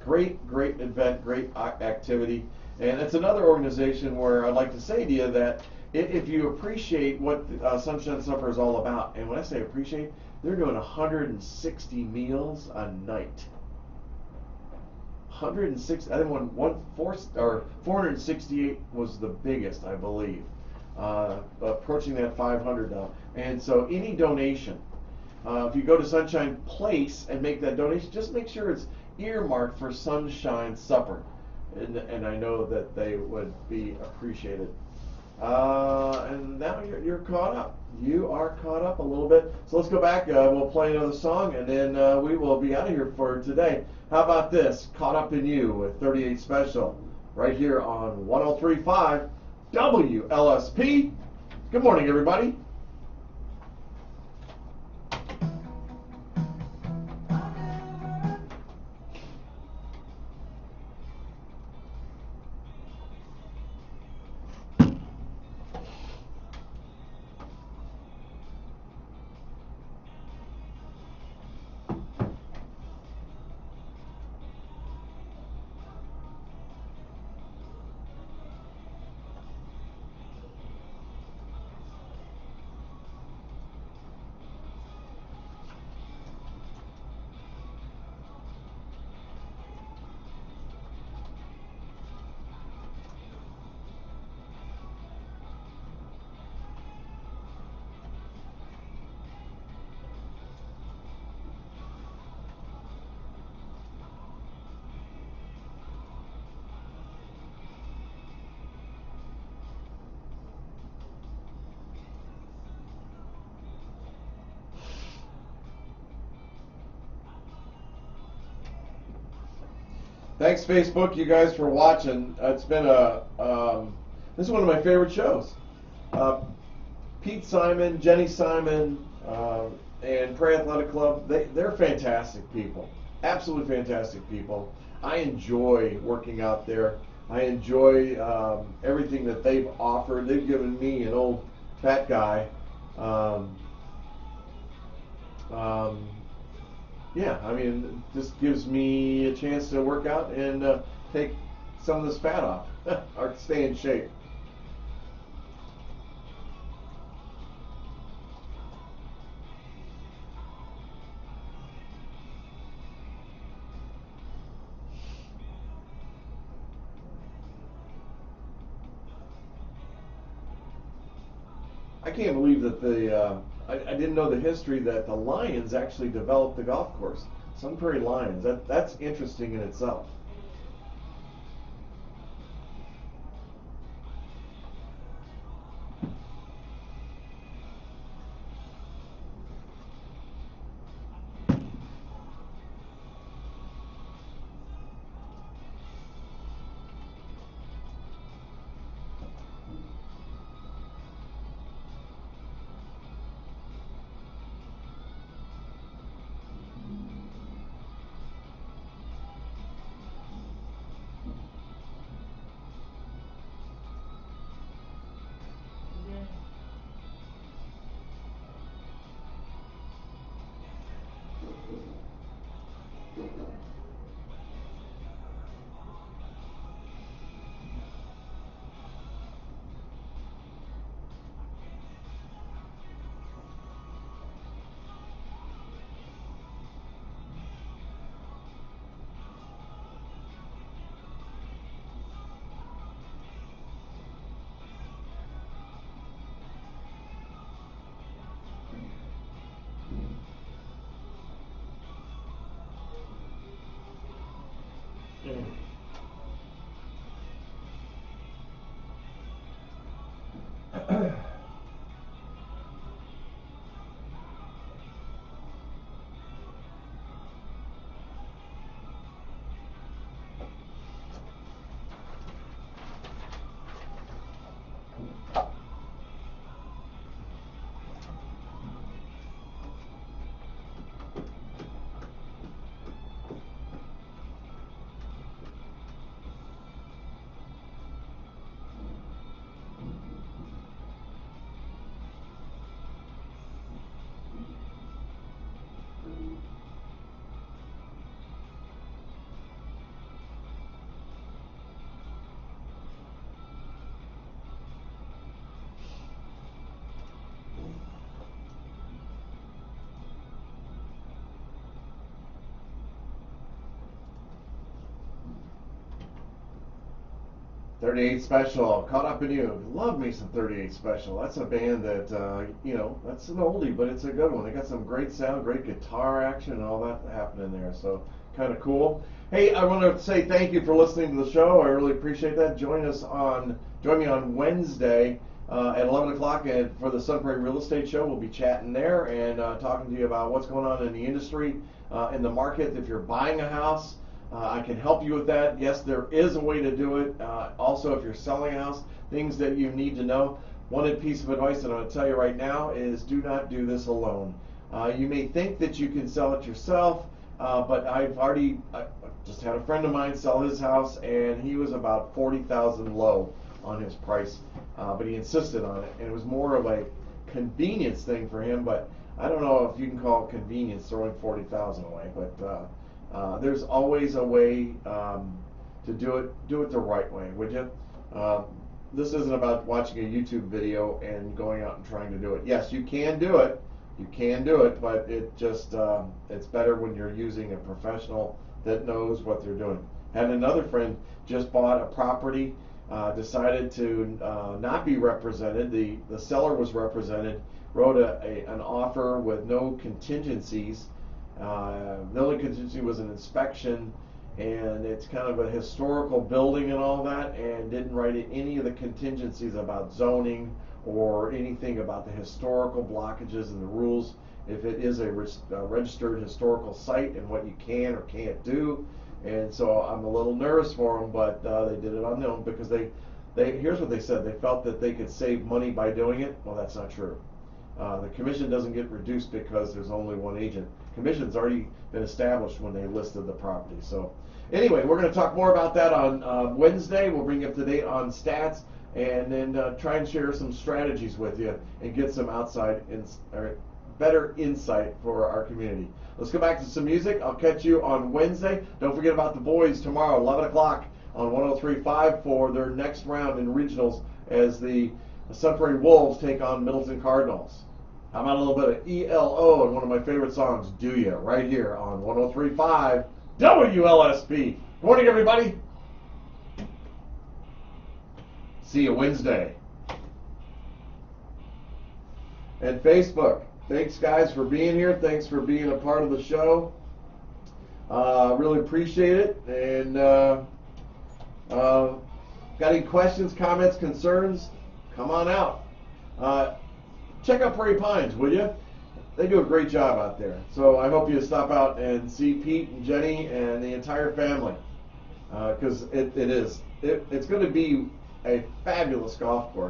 S1: Great event, great activity. And it's another organization where I'd like to say to you that if you appreciate what Sunshine Supper is all about, and when I say appreciate, they're doing 160 meals a night. 160. I think 468 was the biggest, I believe, approaching that 500 now. And so any donation, if you go to Sunshine Place and make that donation, just make sure it's earmarked for Sunshine Supper, and I know that they would be appreciated. And now you're caught up. You are caught up a little bit. So let's go back. We'll play another song, and then we will be out of here for today. How about this? Caught Up in You with 38 Special right here on 103.5 WLSP. Good morning, everybody. Thanks, Facebook, you guys, for watching. It's been this is one of my favorite shows. Pete Simon, Jenny Simon, and Prairie Athletic Club, they're fantastic people. Absolutely fantastic people. I enjoy working out there. I enjoy everything that they've offered. They've given me, an old fat guy, yeah, I mean, it just gives me a chance to work out and take some of this fat off or stay in shape. I can't believe that I didn't know the history that the Lions actually developed the golf course. Sun Prairie Lions. That's interesting in itself. "38 Special, Caught Up in You." Love me some 38 Special. That's a band that, that's an oldie, but it's a good one. They got some great sound, great guitar action, and all that happening there. So kind of cool. Hey, I want to say thank you for listening to the show. I really appreciate that. Join me on Wednesday at 11 o'clock and for the Sun Prairie Real Estate Show. We'll be chatting there and talking to you about what's going on in the industry, in the market. If you're buying a house, I can help you with that. Yes, there is a way to do it. Also, if you're selling a house, things that you need to know. One piece of advice that I'm going to tell you right now is do not do this alone. You may think that you can sell it yourself, but I just had a friend of mine sell his house, and he was about $40,000 low on his price, but he insisted on it, and it was more of a convenience thing for him. But I don't know if you can call it convenience throwing $40,000 away, but there's always a way to do it the right way, would you? This isn't about watching a YouTube video and going out and trying to do it. Yes, you can do it. You can do it, but it's better when you're using a professional that knows what they're doing. Had another friend just bought a property, decided to not be represented. The seller was represented, wrote an offer with no contingencies. The only contingency was an inspection, and it's kind of a historical building and all that, and didn't write any of the contingencies about zoning or anything about the historical blockages and the rules, if it is a registered historical site and what you can or can't do. And so I'm a little nervous for them, but they did it on their own because they here's what they said: they felt that they could save money by doing it. Well, that's not true. The commission doesn't get reduced because there's only one agent. Commission's already been established when they listed the property. So anyway, we're going to talk more about that on Wednesday. We'll bring you up to date on stats, and then try and share some strategies with you and get some better insight for our community. Let's go back to some music. I'll catch you on Wednesday. Don't forget about the boys tomorrow, 11 o'clock on 103.5 for their next round in regionals as the Sun Prairie Wolves take on Middleton Cardinals. How about a little bit of ELO and one of my favorite songs, Do Ya, right here on 103.5 WLSP. Good morning, everybody. See you Wednesday. And Facebook, thanks guys for being here. Thanks for being a part of the show. Really appreciate it. And got any questions, comments, concerns? Come on out. Check out Prairie Pines, will you? They do a great job out there. So I hope you stop out and see Pete and Jenny and the entire family, because it's going to be a fabulous golf course.